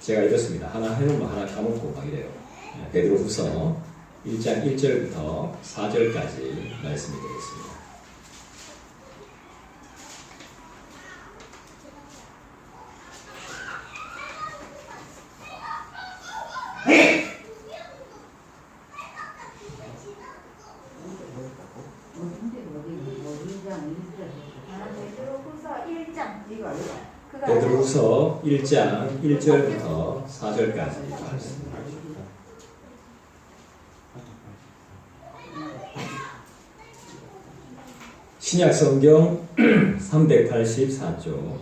제가 이렇습니다. 하나 해놓으면 하나 까먹고 막 이래요. 베드로후서 1장 1절부터 4절까지 말씀이 되겠습니다. 베드로후서 1장 1절부터 4절까지 말씀. 신약 성경 384쪽.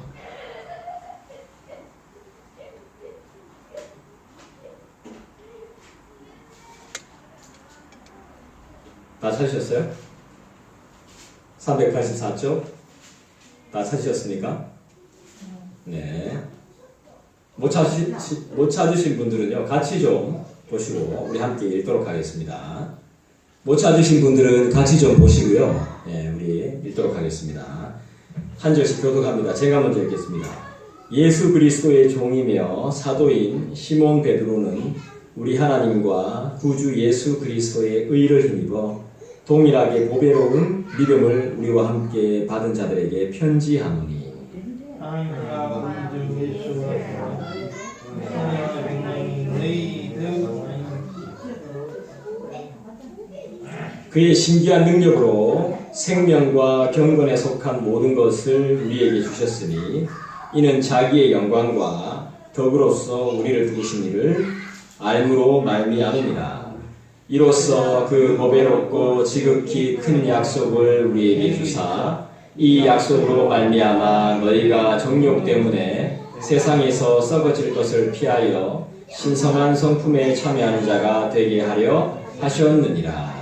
다 찾으셨어요? 384쪽? 다 찾으셨습니까? 네. 못 찾으신 분들은요, 같이 좀 보시고, 우리 함께 읽도록 하겠습니다. 못 찾으신 분들은 같이 좀 보시고요. 네, 우리 읽도록 하겠습니다. 한 절씩 교독합니다. 제가 먼저 읽겠습니다. 예수 그리스도의 종이며 사도인 시몬 베드로는 우리 하나님과 구주 예수 그리스도의 의를 힘입어 동일하게 보배로운 믿음을 우리와 함께 받은 자들에게 편지하노니 그의 신기한 능력으로 생명과 경건에 속한 모든 것을 우리에게 주셨으니 이는 자기의 영광과 덕으로서 우리를 부르신 이를 알므로 말미암음이라. 이로써 그 보배롭고 지극히 큰 약속을 우리에게 주사 이 약속으로 말미암아 너희가 정욕 때문에 세상에서 썩어질 것을 피하여 신성한 성품에 참여하는 자가 되게 하려 하셨느니라.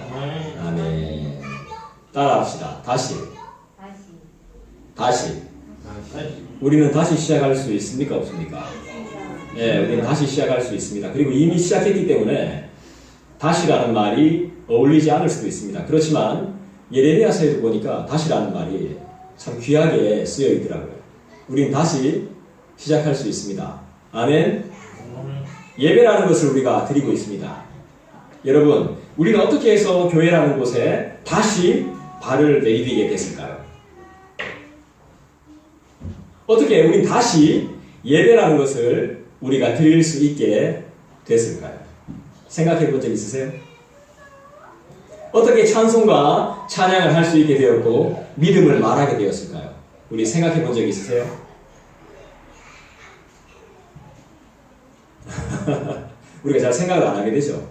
아멘. 따라합시다. 다시. 우리는 다시 시작할 수 있습니까? 없습니까? 네, 우리는 다시 시작할 수 있습니다. 그리고 이미 시작했기 때문에 다시라는 말이 어울리지 않을 수도 있습니다. 그렇지만 예레미야서에도 보니까 다시라는 말이 참 귀하게 쓰여 있더라고요. 우린 다시 시작할 수 있습니다. 아멘. 예배라는 것을 우리가 드리고 있습니다. 여러분, 우리는 어떻게 해서 교회라는 곳에 다시 발을 내디디게 됐을까요? 어떻게 우린 다시 예배라는 것을 우리가 드릴 수 있게 됐을까요? 생각해 본 적 있으세요? 어떻게 찬송과 찬양을 할 수 있게 되었고 믿음을 말하게 되었을까요? 우리 생각해 본 적 있으세요? 우리가 잘 생각을 안 하게 되죠.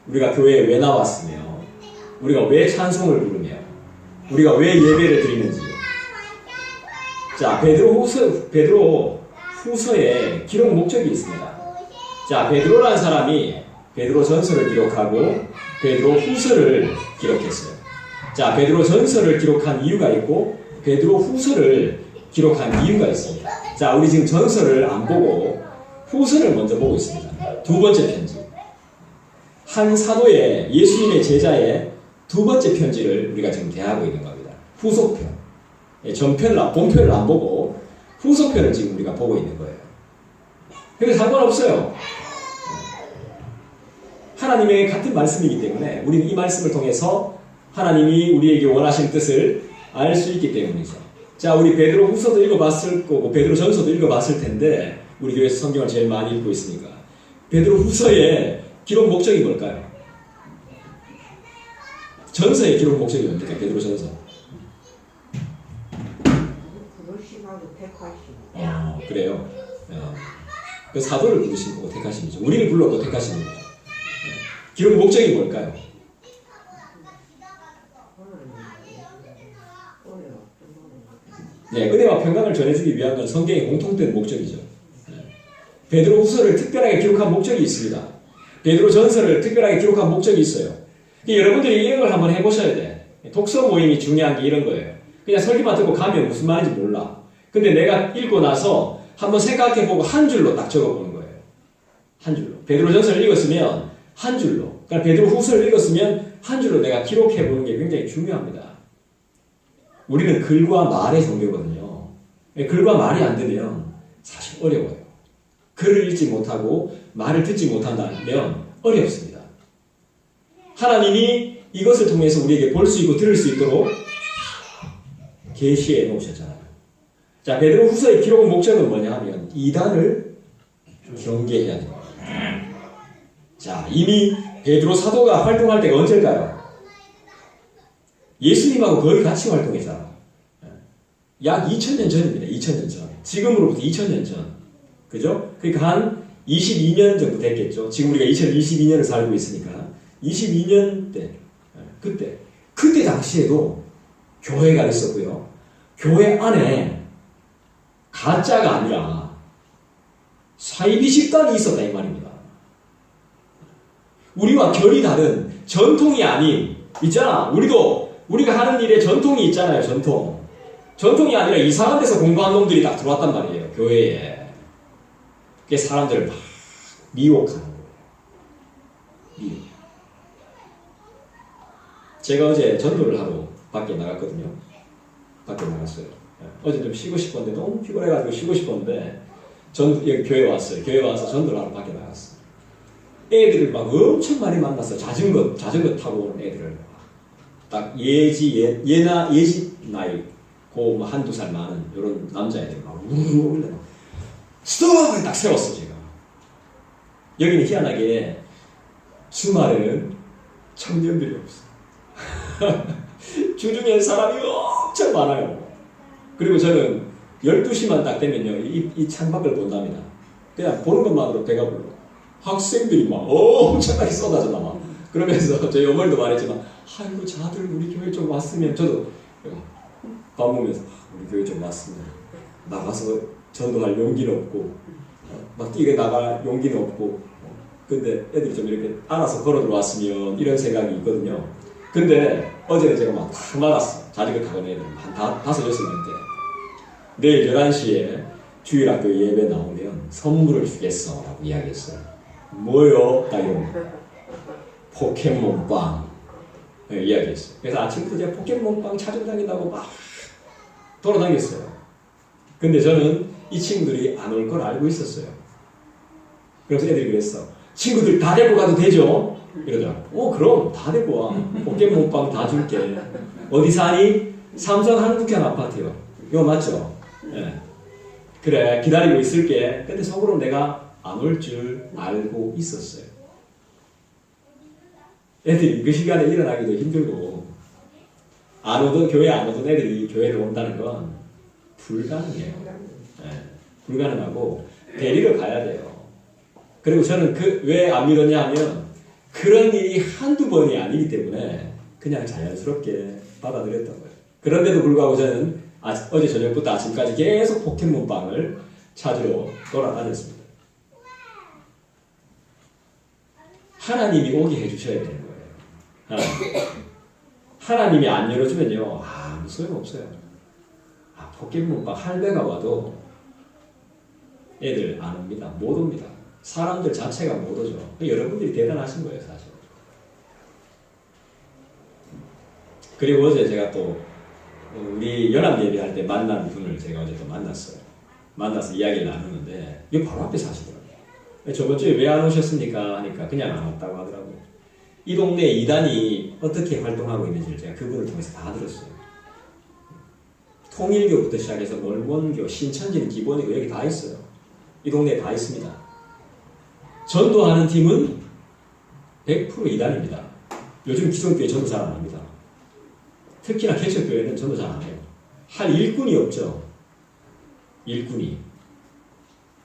우리가 교회에 왜 나왔으며 우리가 왜 찬송을 부르며 우리가 왜 예배를 드리는지. 자, 베드로 후서에 기록 목적이 있습니다. 자, 베드로라는 사람이 베드로 전서를 기록하고 베드로 후서를 기록했어요. 자, 베드로 전서를 기록한 이유가 있고 베드로 후서를 기록한 이유가 있습니다. 자, 우리 지금 전서를 안 보고 후서를 먼저 보고 있습니다. 두 번째 편지. 한 사도의 예수님의 제자의 두 번째 편지를 우리가 지금 대하고 있는 겁니다. 후속편. 본편을 안 보고 후속편을 지금 우리가 보고 있는 거예요. 근데 상관없어요. 하나님의 같은 말씀이기 때문에 우리는 이 말씀을 통해서 하나님이 우리에게 원하신 뜻을 알 수 있기 때문이죠. 자, 우리 베드로 후서도 읽어봤을 거고 베드로 전서도 읽어봤을 텐데 우리 교회에서 성경을 제일 많이 읽고 있으니까 베드로 후서의 기록 목적이 뭘까요? 전서의 기록 목적이 뭡니까? 베드로 전서. 그래요. 네. 그 사도를 부르신 거고 택하심이죠. 우리를 불렀고 택하신 거죠. 네. 기록 목적이 뭘까요? 네, 은혜와 평강을 전해주기 위한 건 성경의 공통된 목적이죠. 네. 베드로 후서를 특별하게 기록한 목적이 있습니다. 베드로 전서를 특별하게 기록한 목적이 있어요. 여러분들이 이런 걸 한번 해보셔야 돼. 독서 모임이 중요한 게 이런 거예요. 그냥 설교만 듣고 가면 무슨 말인지 몰라. 근데 내가 읽고 나서 한번 생각해보고 한 줄로 딱 적어보는 거예요. 한 줄로. 베드로 전서를 읽었으면 한 줄로. 그러니까 베드로 후서를 읽었으면 한 줄로 내가 기록해보는 게 굉장히 중요합니다. 우리는 글과 말의 종교거든요. 글과 말이 안 되면 사실 어려워요. 글을 읽지 못하고 말을 듣지 못한다면 어렵습니다. 하나님이 이것을 통해서 우리에게 볼 수 있고 들을 수 있도록 계시해 놓으셨잖아요. 자, 베드로 후서의 기록 목적은 뭐냐 하면 이단을 경계해야 됩니다. 자, 이미 베드로 사도가 활동할 때가 언제일까요? 예수님하고 거의 같이 활동했잖아요. 약 2000년 전입니다. 2000년 전. 지금으로부터 2000년 전. 그죠? 그러니까 한 22년 정도 됐겠죠. 지금 우리가 2022년을 살고 있으니까 22년 때, 그때 당시에도 교회가 있었고요. 교회 안에 가짜가 아니라 사이비 집단이 있었다 이 말입니다. 우리와 결이 다른 전통이 아닌 있잖아. 우리가 하는 일에 전통이 있잖아요. 전통이 아니라 이상한 데서 공부한 놈들이 딱 들어왔단 말이에요. 교회에. 그게 사람들을 막 미혹하는 거예요. 미혹. 제가 어제 전도를 하러 밖에 나갔거든요. 밖에 나갔어요. 어제 좀 쉬고 싶었는데 너무 피곤해가지고 쉬고 싶었는데 여기 교회 왔어요. 교회 와서 전도를 하러 밖에 나갔어요. 애들을 막 엄청 많이 만났어요. 자전거 타고 오는 애들을. 딱 예지 나이 고 한두 살 많은 이런 남자애들 막 우르르 올려 스톱을 딱 세웠어. 제가 여기는 희한하게 주말에는 청년들이 없어. 주중에 사람이 엄청 많아요. 그리고 저는 12시만 딱 되면요 이 창밖을 본답니다. 그냥 보는 것만으로 배가 불러. 학생들이 막 엄청나게 쏟아져 나와. 그러면서 저희 어머니도 말했지만 아이고 자들 우리 교회 좀 왔으면 저도 밥 먹으면서 우리 교회 좀 왔으면 나가서 전도할 용기는 없고 막 뛰게 나갈 용기는 없고 근데 애들이 좀 이렇게 알아서 걸어 들어왔으면 이런 생각이 있거든요. 근데 어제는 제가 막 탁 맞았어. 자전거 타고 애들 한 5, 6명인데 내일 11시에 주일학교 예배 나오면 선물을 주겠어 라고 이야기했어요. 뭐요? 딱 이러면 포켓몬빵 이야기했어요. 그래서 아침부터 제가 포켓몬빵 찾아다닌다고 막 돌아다녔어요. 근데 저는 이 친구들이 안 올 걸 알고 있었어요. 그래서 애들이 그랬어. 친구들 다 데리고 가도 되죠? 이러더라고. 그럼 다 데리고 와. 포켓몬빵 다 줄게. 어디 사니? 삼성 한국형 아파트요. 이거 맞죠? 네. 그래 기다리고 있을게. 근데 속으로 내가 안 올 줄 알고 있었어요. 애들이 그 시간에 일어나기도 힘들고 교회 안 오던 애들이 교회를 온다는 건 불가능해요. 네, 불가능하고 데리러 가야 돼요. 그리고 저는 왜 안 믿었냐 하면 그런 일이 한두 번이 아니기 때문에 그냥 자연스럽게 받아들였던 거예요. 그런데도 불구하고 저는 어제 저녁부터 아침까지 계속 포켓몬빵을 찾으러 돌아다녔습니다. 하나님이 오게 해주셔야 되는 거예요. 하나님이 안 열어주면요 아무 소용없어요. 포켓몬빵 할배가 와도 애들 안 옵니다. 못 옵니다. 사람들 자체가 못 오죠. 여러분들이 대단하신 거예요 사실. 그리고 어제 제가 또 우리 연합 예배할 때 만난 분을 제가 어제 또 만났어요. 만나서 이야기를 나누는데 이거 바로 앞에 사시더라고요. 저번 주에 왜 안 오셨습니까? 하니까 그냥 안 왔다고 하더라고요. 이 동네 이단이 어떻게 활동하고 있는지를 제가 그분을 통해서 다 들었어요. 통일교부터 시작해서 몰몬교, 신천지는 기본이고 여기 다 있어요. 이 동네에 다 있습니다. 전도하는 팀은 100% 이단입니다. 요즘 기존교회 전도 잘 안 합니다. 특히나 개척교회는 전도 잘 안 해요. 할 일꾼이 없죠. 일꾼이.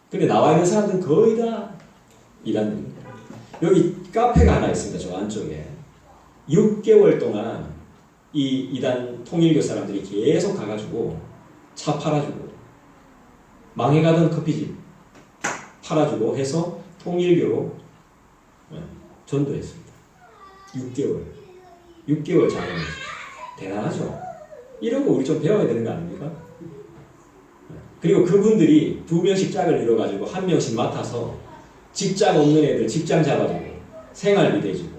근데 나와 있는 사람들은 거의 다 이단입니다. 여기 카페가 하나 있습니다. 저 안쪽에. 6개월 동안 이 이단 통일교 사람들이 계속 가가지고 차 팔아주고 망해가던 커피집 팔아주고 해서 통일교로 전도했습니다. 6개월 잘해냈어요. 대단하죠? 이런 거 우리 좀 배워야 되는 거 아닙니까? 그리고 그분들이 2명씩 짝을 이뤄가지고 1명씩 맡아서 직장 없는 애들 직장 잡아주고 생활비 대주고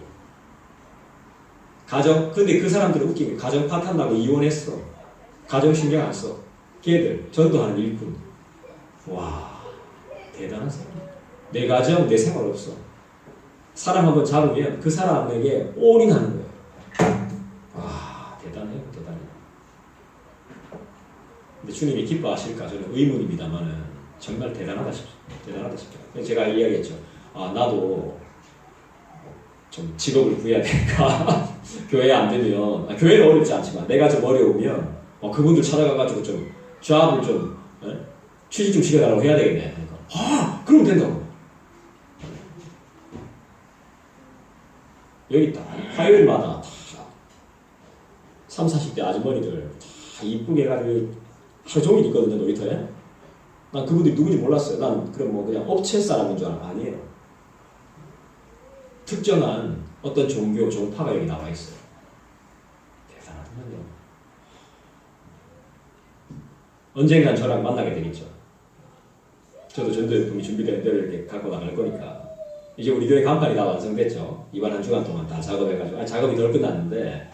근데 그 사람들은 웃긴 게 가정 파탄나고 이혼했어. 가정 신경 안 써. 걔들 전도하는 일꾼. 와 대단한 사람. 내 가정, 내 생활 없어. 사람 한번 잡으면 그 사람에게 올인하는 거예요. 와, 대단해요, 대단해요. 근데 주님이 기뻐하실까? 저는 의문입니다만은 정말 대단하다 싶어요. 대단하다 싶어요. 제가 이야기했죠. 아, 나도 좀 직업을 구해야 되니까 교회 안 되면 교회는 어렵지 않지만 내가 좀 어려우면 그분들 찾아가가지고 좀 잡을 좀 취직 좀 시켜달라고 해야 되겠네. 그러니까 그럼 된다고. 여기 딱 화요일마다 다 30, 40대 아주머니들 다 이쁘게 해가지고 하루 종일 있거든요, 놀이터에. 난 그분들이 누군지 몰랐어요. 난 그럼 뭐 그냥 업체 사람인 줄 알았는데 아니에요. 특정한 어떤 종교, 종파가 여기 나와 있어요. 대단하더만요. 언젠간 저랑 만나게 되겠죠. 저도 전도용품이 준비된 대로 이렇게 갖고 나갈 거니까. 이제 우리 교회 간판이 다 완성됐죠. 이번 한 주간 동안 다 작업해가지고. 작업이 덜 끝났는데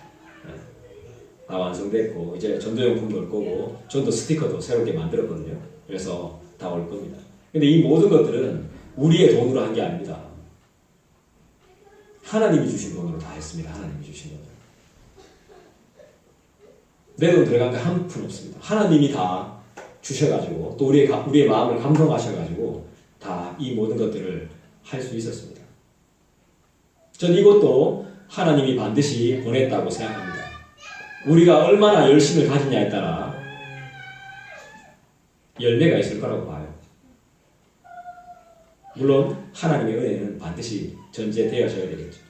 다 완성됐고 이제 전도용품도 올 거고 전도 스티커도 새롭게 만들었거든요. 그래서 다 올 겁니다. 근데 이 모든 것들은 우리의 돈으로 한 게 아닙니다. 하나님이 주신 돈으로 다 했습니다. 하나님이 주신 돈으로. 내 돈 들어간 거 한 푼 없습니다. 하나님이 다 주셔가지고 또 우리의 마음을 감동하셔가지고 다 이 모든 것들을 할 수 있었습니다. 전 이것도 하나님이 반드시 보냈다고 생각합니다. 우리가 얼마나 열심을 가지냐에 따라 열매가 있을 거라고 봐요. 물론 하나님의 은혜는 반드시 전제되어져야 되겠죠.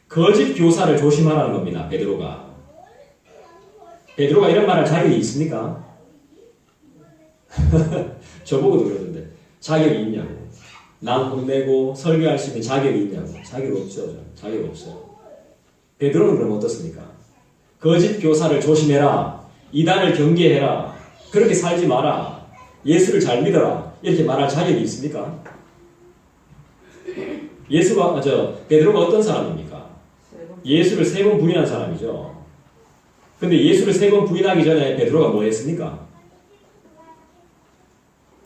거짓 교사를 조심하라는 겁니다. 베드로가 이런 말할 자격이 있습니까? 저보고도 그러던데 자격이 있냐고. 남 혼내고 설교할 수 있는 자격이 있냐고. 자격 없죠. 자격 없어요. 베드로는 그럼 어떻습니까? 거짓 교사를 조심해라. 이단을 경계해라. 그렇게 살지 마라. 예수를 잘 믿어라. 이렇게 말할 자격이 있습니까? 베드로가 어떤 사람입니까? 예수를 3번 부인한 사람이죠. 근데 예수를 3번 부인하기 전에 베드로가 뭐 했습니까?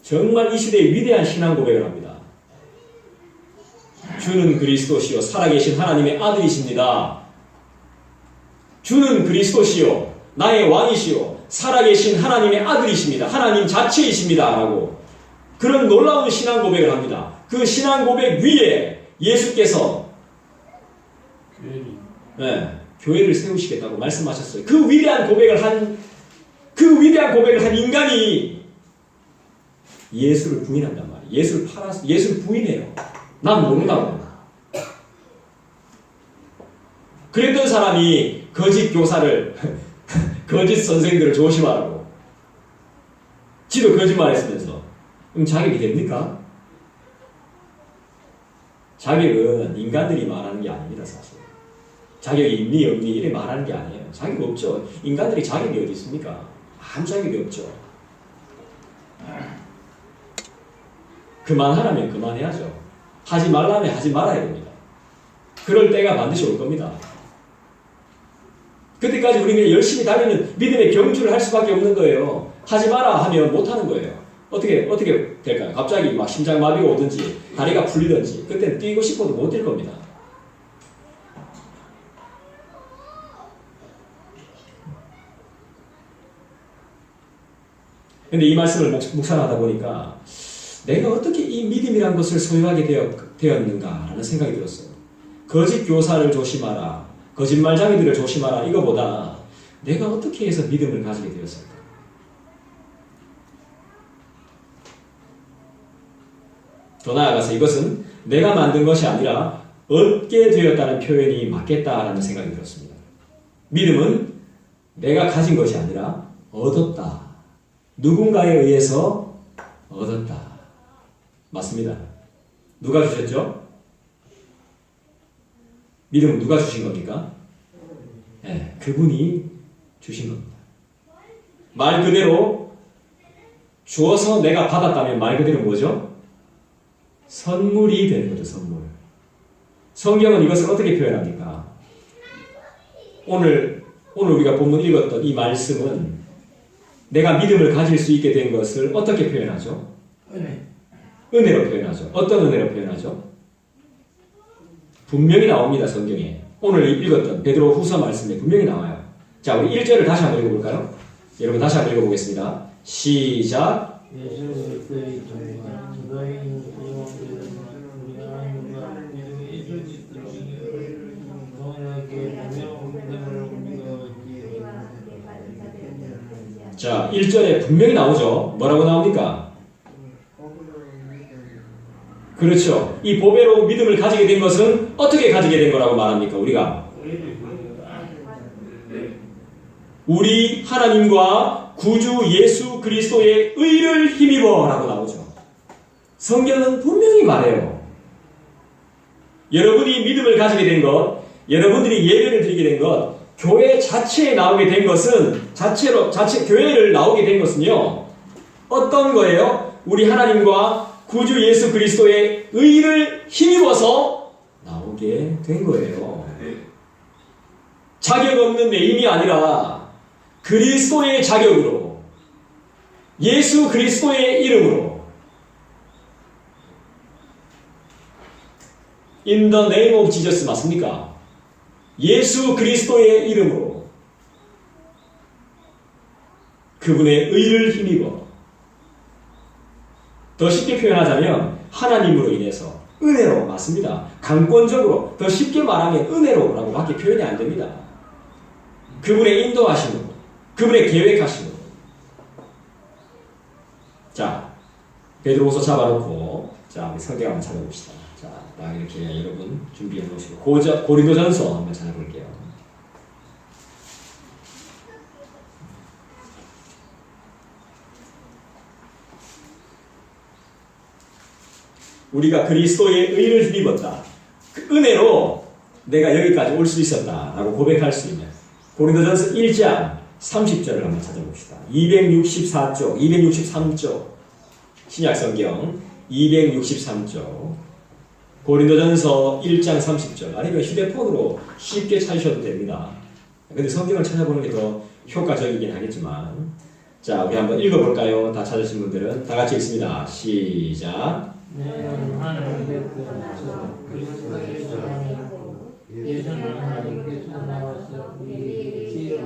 정말 이 시대의 위대한 신앙 고백을 합니다. 주는 그리스도시요 살아계신 하나님의 아들이십니다. 주는 그리스도시요 나의 왕이시요 살아계신 하나님의 아들이십니다. 하나님 자체이십니다. 라고 그런 놀라운 신앙 고백을 합니다. 그 신앙 고백 위에 예수께서 교회를 세우시겠다고 말씀하셨어요. 그 위대한 고백을 한 인간이 예수를 부인한단 말이에요. 예수를 부인해요. 난 모른다고. 그랬던 사람이 거짓 교사를, 거짓 선생들을 조심하라고. 지도 거짓말했으면서. 그럼 자격이 됩니까? 자격은 인간들이 말하는 게 아닙니다, 사실. 자격이 있니 없니 이래 말하는 게 아니에요. 자격이 없죠. 인간들이 자격이 어디 있습니까? 아무 자격이 없죠. 그만하라면 그만해야죠. 하지 말라면 하지 말아야 됩니다. 그럴 때가 반드시 올 겁니다. 그때까지 우리는 열심히 달리는 믿음의 경주를 할 수밖에 없는 거예요. 하지 마라 하면 못하는 거예요. 어떻게 될까요? 갑자기 막 심장마비가 오든지 다리가 풀리든지 그때는 뛰고 싶어도 못 뛸 겁니다. 근데 이 말씀을 묵상하다 보니까 내가 어떻게 이 믿음이란 것을 소유하게 되었는가라는 생각이 들었어요. 거짓 교사를 조심하라, 거짓말쟁이들을 조심하라 이거보다 내가 어떻게 해서 믿음을 가지게 되었을까? 더 나아가서 이것은 내가 만든 것이 아니라 얻게 되었다는 표현이 맞겠다라는 생각이 들었습니다. 믿음은 내가 가진 것이 아니라 얻었다. 누군가에 의해서 얻었다. 맞습니다. 누가 주셨죠? 믿음은 누가 주신 겁니까? 네, 그분이 주신 겁니다. 말 그대로 주어서 내가 받았다면 말 그대로 뭐죠? 선물이 되는 거죠, 선물. 성경은 이것을 어떻게 표현합니까? 오늘 우리가 본문 읽었던 이 말씀은 내가 믿음을 가질 수 있게 된 것을 어떻게 표현하죠? 은혜로 표현하죠. 어떤 은혜로 표현하죠? 분명히 나옵니다. 성경에. 오늘 읽었던 베드로 후서 말씀에 분명히 나와요. 자, 우리 1절을 다시 한번 읽어볼까요? 여러분 다시 한번 읽어보겠습니다. 시작. 자, 1절에 분명히 나오죠. 뭐라고 나옵니까? 그렇죠. 이 보배로 믿음을 가지게 된 것은 어떻게 가지게 된 거라고 말합니까? 우리가 우리 하나님과 구주 예수 그리스도의 의를 힘입어 라고 나오죠. 성경은 분명히 말해요. 여러분이 믿음을 가지게 된 것, 여러분들이 예배를 드리게 된 것, 교회 자체에 나오게 된 것은 교회를 나오게 된 것은요. 어떤 거예요? 우리 하나님과 구주 예수 그리스도의 의를 힘입어서 나오게 된 거예요. 자격 없는 내 힘이 아니라 그리스도의 자격으로, 예수 그리스도의 이름으로, In the name of Jesus 맞습니까? 예수 그리스도의 이름으로 그분의 의를 힘입어, 더 쉽게 표현하자면 하나님으로 인해서 은혜로, 맞습니다. 강권적으로 더 쉽게 말하면 은혜로라고 밖에 표현이 안 됩니다. 그분의 인도하심으로, 그분의 계획하심으로. 자, 베드로후서 잡아놓고 자, 우리 성경 한번 찾아봅시다. 자, 딱 이렇게 여러분 준비해 놓으시고 고린도전서 한번 찾아볼게요. 우리가 그리스도의 의를 힘입었다. 그 은혜로 내가 여기까지 올 수 있었다라고 고백할 수 있는 고린도전서 1장 30절을 한번 찾아봅시다. 264쪽, 263쪽 신약성경 263쪽 고린도전서 1장 30절, 아니면 휴대폰으로 쉽게 찾으셔도 됩니다. 근데 성경을 찾아보는 게 더 효과적이긴 하겠지만, 자, 우리 한번 읽어볼까요? 다 찾으신 분들은 다 같이 읽습니다. 시작. 예수는 하나님께서 나와서 우리에게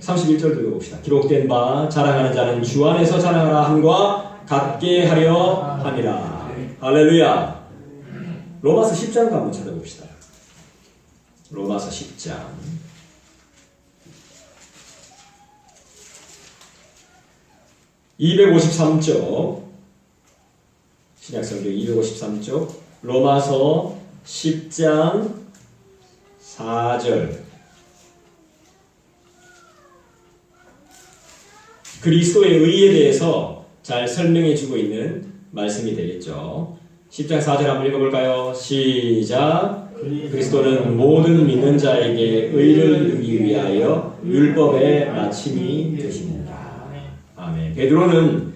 31절도 읽어봅시다. 기록된 바 자랑하는 자는 주 안에서 자랑하라 함과 같게 하려 함이라. 할렐루야. 로마서 10장도 한번 찾아봅시다. 로마서 10장 253쪽 신약성경 253쪽 로마서 10장 4절 그리스도의 의에 대해서 잘 설명해 주고 있는 말씀이 되겠죠. 10장 4절 한번 읽어볼까요? 시작. 그리스도는 모든 믿는 자에게 의를 이루기 위하여 율법의 마침이 되십니다. 아멘. 베드로는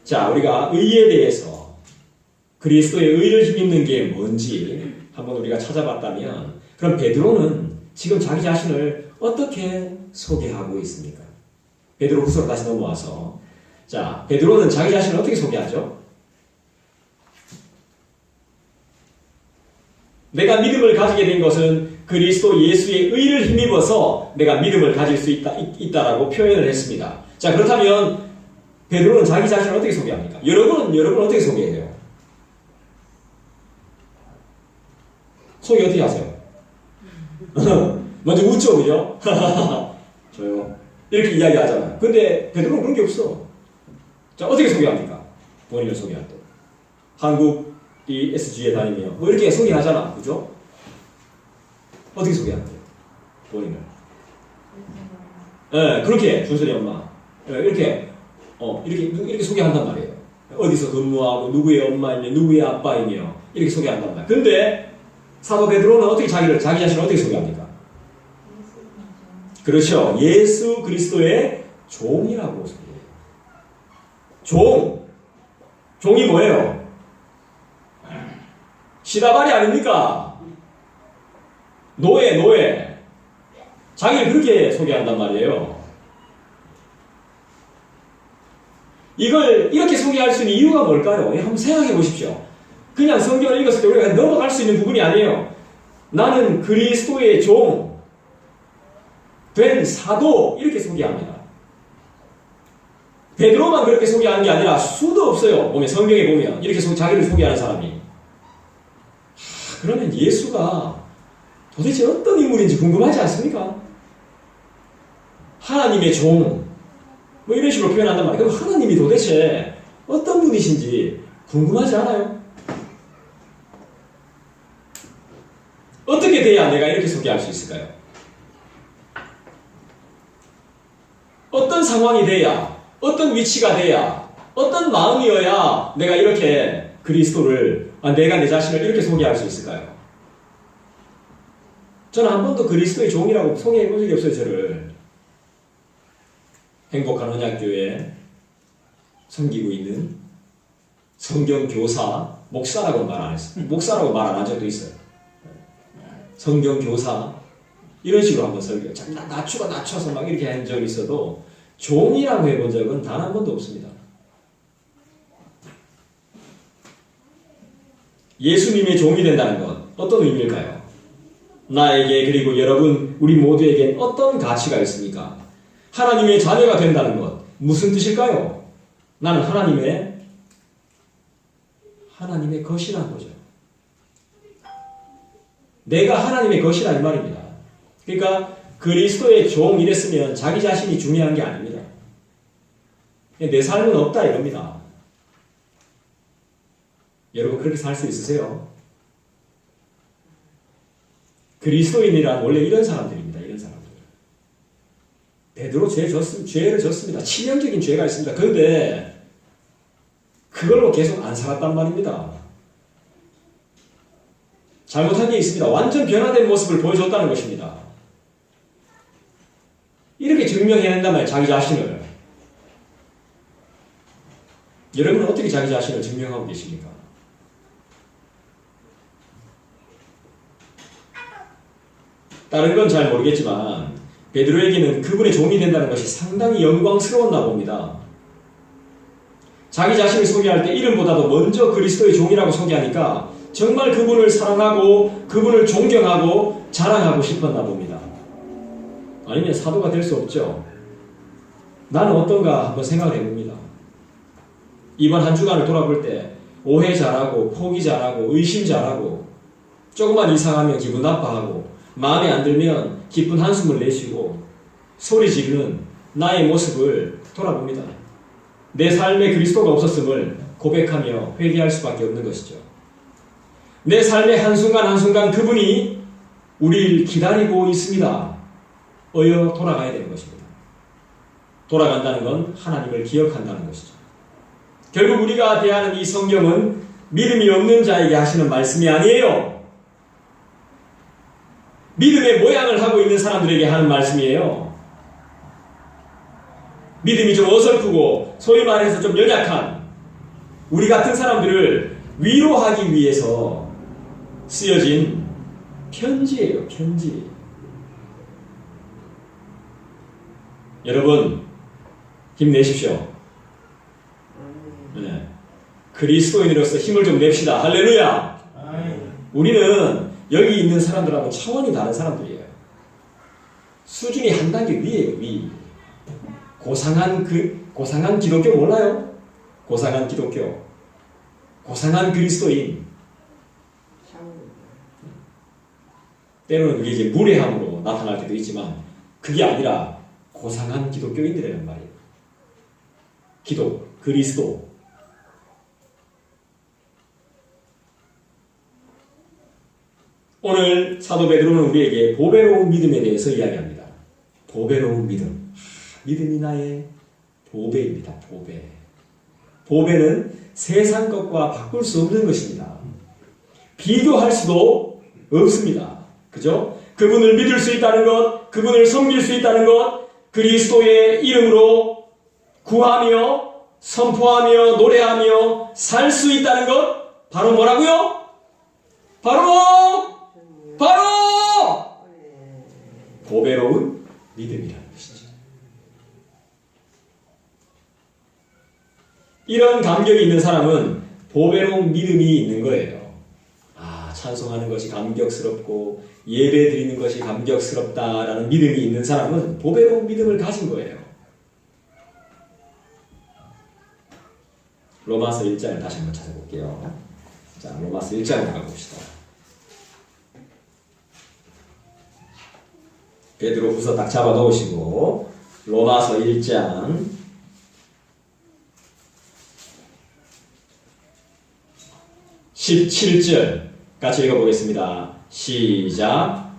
자, 우리가 의에 대해서 그리스도의 의를 힘입는 게 뭔지 한번 우리가 찾아봤다면, 그럼 베드로는 지금 자기 자신을 어떻게 소개하고 있습니까? 베드로 후서로 다시 넘어와서, 자, 베드로는 자기 자신을 어떻게 소개하죠? 내가 믿음을 가지게 된 것은 그리스도 예수의 의를 힘입어서 내가 믿음을 가질 수 있다라고 표현을 했습니다. 자, 그렇다면 베드로는 자기 자신을 어떻게 소개합니까? 여러분은 어떻게 소개해요? 소개 어떻게 하세요? 먼저 웃죠, 그죠? 저요. 이렇게 이야기하잖아요. 근데 베드로는 그런 게 없어. 자, 어떻게 소개합니까? 본인을 소개할 때. 한국 ESG에 다니며 뭐 이렇게 소개하잖아, 그죠? 어떻게 소개하는데요? 본인을. 네, 그렇게 준설이 엄마. 네, 이렇게 소개한단 말이에요. 어디서 근무하고 누구의 엄마이며 누구의 아빠이며 이렇게 소개한단 말이에요. 근데 사도 베드로는 어떻게 자기 자신을 어떻게 소개합니까? 그렇죠. 예수 그리스도의 종이라고 소개해요. 종이 뭐예요? 시다발이 아닙니까? 노예. 자기를 그렇게 소개한단 말이에요. 이걸 이렇게 소개할 수 있는 이유가 뭘까요? 한번 생각해 보십시오. 그냥 성경을 읽었을 때 우리가 넘어갈 수 있는 부분이 아니에요. 나는 그리스도의 종, 된 사도 이렇게 소개합니다. 베드로만 그렇게 소개하는 게 아니라 수도 없어요. 보면 성경에 보면 이렇게 자기를 소개하는 사람이. 그러면 예수가 도대체 어떤 인물인지 궁금하지 않습니까? 하나님의 종, 뭐 이런 식으로 표현한단 말이에요. 그럼 하나님이 도대체 어떤 분이신지 궁금하지 않아요? 어떻게 돼야 내가 이렇게 소개할 수 있을까요? 어떤 상황이 돼야, 어떤 위치가 돼야, 어떤 마음이어야 내가 이렇게 그리스도를, 내가 내 자신을 이렇게 소개할 수 있을까요? 저는 한 번도 그리스도의 종이라고 소개해 본 적이 없어요, 저를. 행복한 언약교회에 섬기고 있는 성경교사, 목사라고 말 안 했어요. 목사라고 말 안 한 적도 있어요. 성경교사, 이런 식으로 한번 설교. 낮춰서 막 이렇게 한 적이 있어도 종이라고 해본 적은 단 한 번도 없습니다. 예수님의 종이 된다는 것, 어떤 의미일까요? 나에게 그리고 여러분, 우리 모두에겐 어떤 가치가 있습니까? 하나님의 자녀가 된다는 것, 무슨 뜻일까요? 나는 하나님의 것이라는 거죠. 내가 하나님의 것이라 이 말입니다. 그러니까 그리스도의 종 이랬으면 자기 자신이 중요한 게 아닙니다. 내 삶은 없다 이겁니다. 여러분 그렇게 살 수 있으세요? 그리스도인이란 원래 이런 사람들입니다. 이런 사람들. 베드로 죄를 졌습니다. 치명적인 죄가 있습니다. 그런데 그걸로 계속 안 살았단 말입니다. 잘못한 게 있습니다. 완전 변화된 모습을 보여줬다는 것입니다. 이렇게 증명해야 한단 말이에요. 자기 자신을. 여러분은 어떻게 자기 자신을 증명하고 계십니까? 다른 건 잘 모르겠지만 베드로에게는 그분의 종이 된다는 것이 상당히 영광스러웠나 봅니다. 자기 자신을 소개할 때 이름보다도 먼저 그리스도의 종이라고 소개하니까 정말 그분을 사랑하고 그분을 존경하고 자랑하고 싶었나 봅니다. 아니면 사도가 될 수 없죠. 나는 어떤가 한번 생각을 해봅니다. 이번 한 주간을 돌아볼 때 오해 잘하고 포기 잘하고 의심 잘하고 조금만 이상하면 기분 나빠하고 마음에 안 들면 기쁜 한숨을 내쉬고 소리 지르는 나의 모습을 돌아봅니다. 내 삶에 그리스도가 없었음을 고백하며 회개할 수밖에 없는 것이죠. 내 삶의 한순간 한순간 그분이 우리를 기다리고 있습니다. 어여 돌아가야 되는 것입니다. 돌아간다는 건 하나님을 기억한다는 것이죠. 결국 우리가 대하는 이 성경은 믿음이 없는 자에게 하시는 말씀이 아니에요. 믿음의 모양을 하고 있는 사람들에게 하는 말씀이에요. 믿음이 좀 어설프고 소위 말해서 좀 연약한 우리 같은 사람들을 위로하기 위해서 쓰여진 편지예요. 편지. 여러분 힘내십시오. 네. 그리스도인으로서 힘을 좀 냅시다. 할렐루야. 우리는 여기 있는 사람들하고 차원이 다른 사람들이에요. 수준이 한 단계 위에요. 위. 고상한 기독교 몰라요? 고상한 기독교. 고상한 그리스도인. 때로는 그게 이제 무례함으로 나타날 때도 있지만 그게 아니라 고상한 기독교인들이란 말이에요. 그리스도. 오늘 사도 베드로는 우리에게 보배로운 믿음에 대해서 이야기합니다. 보배로운 믿음. 믿음이 나의 보배입니다. 보배. 보배는 세상 것과 바꿀 수 없는 것입니다. 비교할 수도 없습니다. 그죠? 그분을 믿을 수 있다는 것, 그분을 섬길 수 있다는 것, 그리스도의 이름으로 구하며 선포하며 노래하며 살 수 있다는 것, 바로 뭐라고요? 바로 보배로운 믿음이라는 것이죠. 이런 감격이 있는 사람은 보배로운 믿음이 있는 거예요. 아, 찬송하는 것이 감격스럽고 예배 드리는 것이 감격스럽다라는 믿음이 있는 사람은 보배로운 믿음을 가진 거예요. 로마서 1장을 다시 한번 찾아볼게요. 자, 로마서 1장으로 가봅시다. 베드로후서 딱 잡아 놓으시고 로마서 1장 17절 같이 읽어보겠습니다. 시작.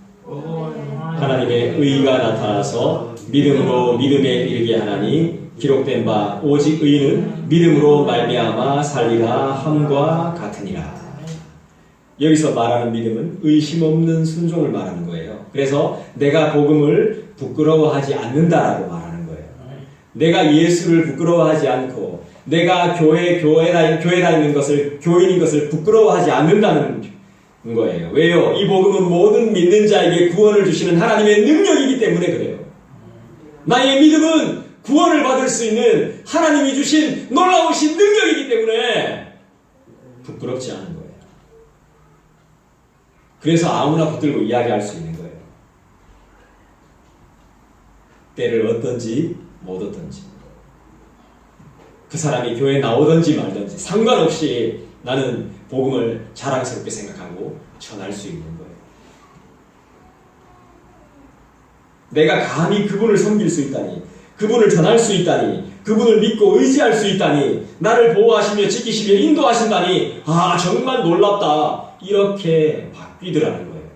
하나님의 의가 나타나서 믿음으로 믿음에 이르게 하나니 기록된 바 오직 의는 믿음으로 말미암아 살리라 함과 같으니라. 여기서 말하는 믿음은 의심 없는 순종을 말하는 거예요. 그래서 내가 복음을 부끄러워하지 않는다라고 말하는 거예요. 내가 예수를 부끄러워하지 않고 내가 교회 다니는 것을 교인인 것을 부끄러워하지 않는다는 거예요. 왜요? 이 복음은 모든 믿는 자에게 구원을 주시는 하나님의 능력이기 때문에 그래요. 나의 믿음은 구원을 받을 수 있는 하나님이 주신 놀라우신 능력이기 때문에 부끄럽지 않은 거예요. 그래서 아무나 붙들고 이야기할 수 있는 거예요. 때를 얻든지 못 얻든지 그 사람이 교회에 나오든지 말든지 상관없이 나는 복음을 자랑스럽게 생각하고 전할 수 있는 거예요. 내가 감히 그분을 섬길 수 있다니, 그분을 전할 수 있다니, 그분을 믿고 의지할 수 있다니, 나를 보호하시며 지키시며 인도하신다니, 아 정말 놀랍다, 이렇게 바뀌더라는 거예요.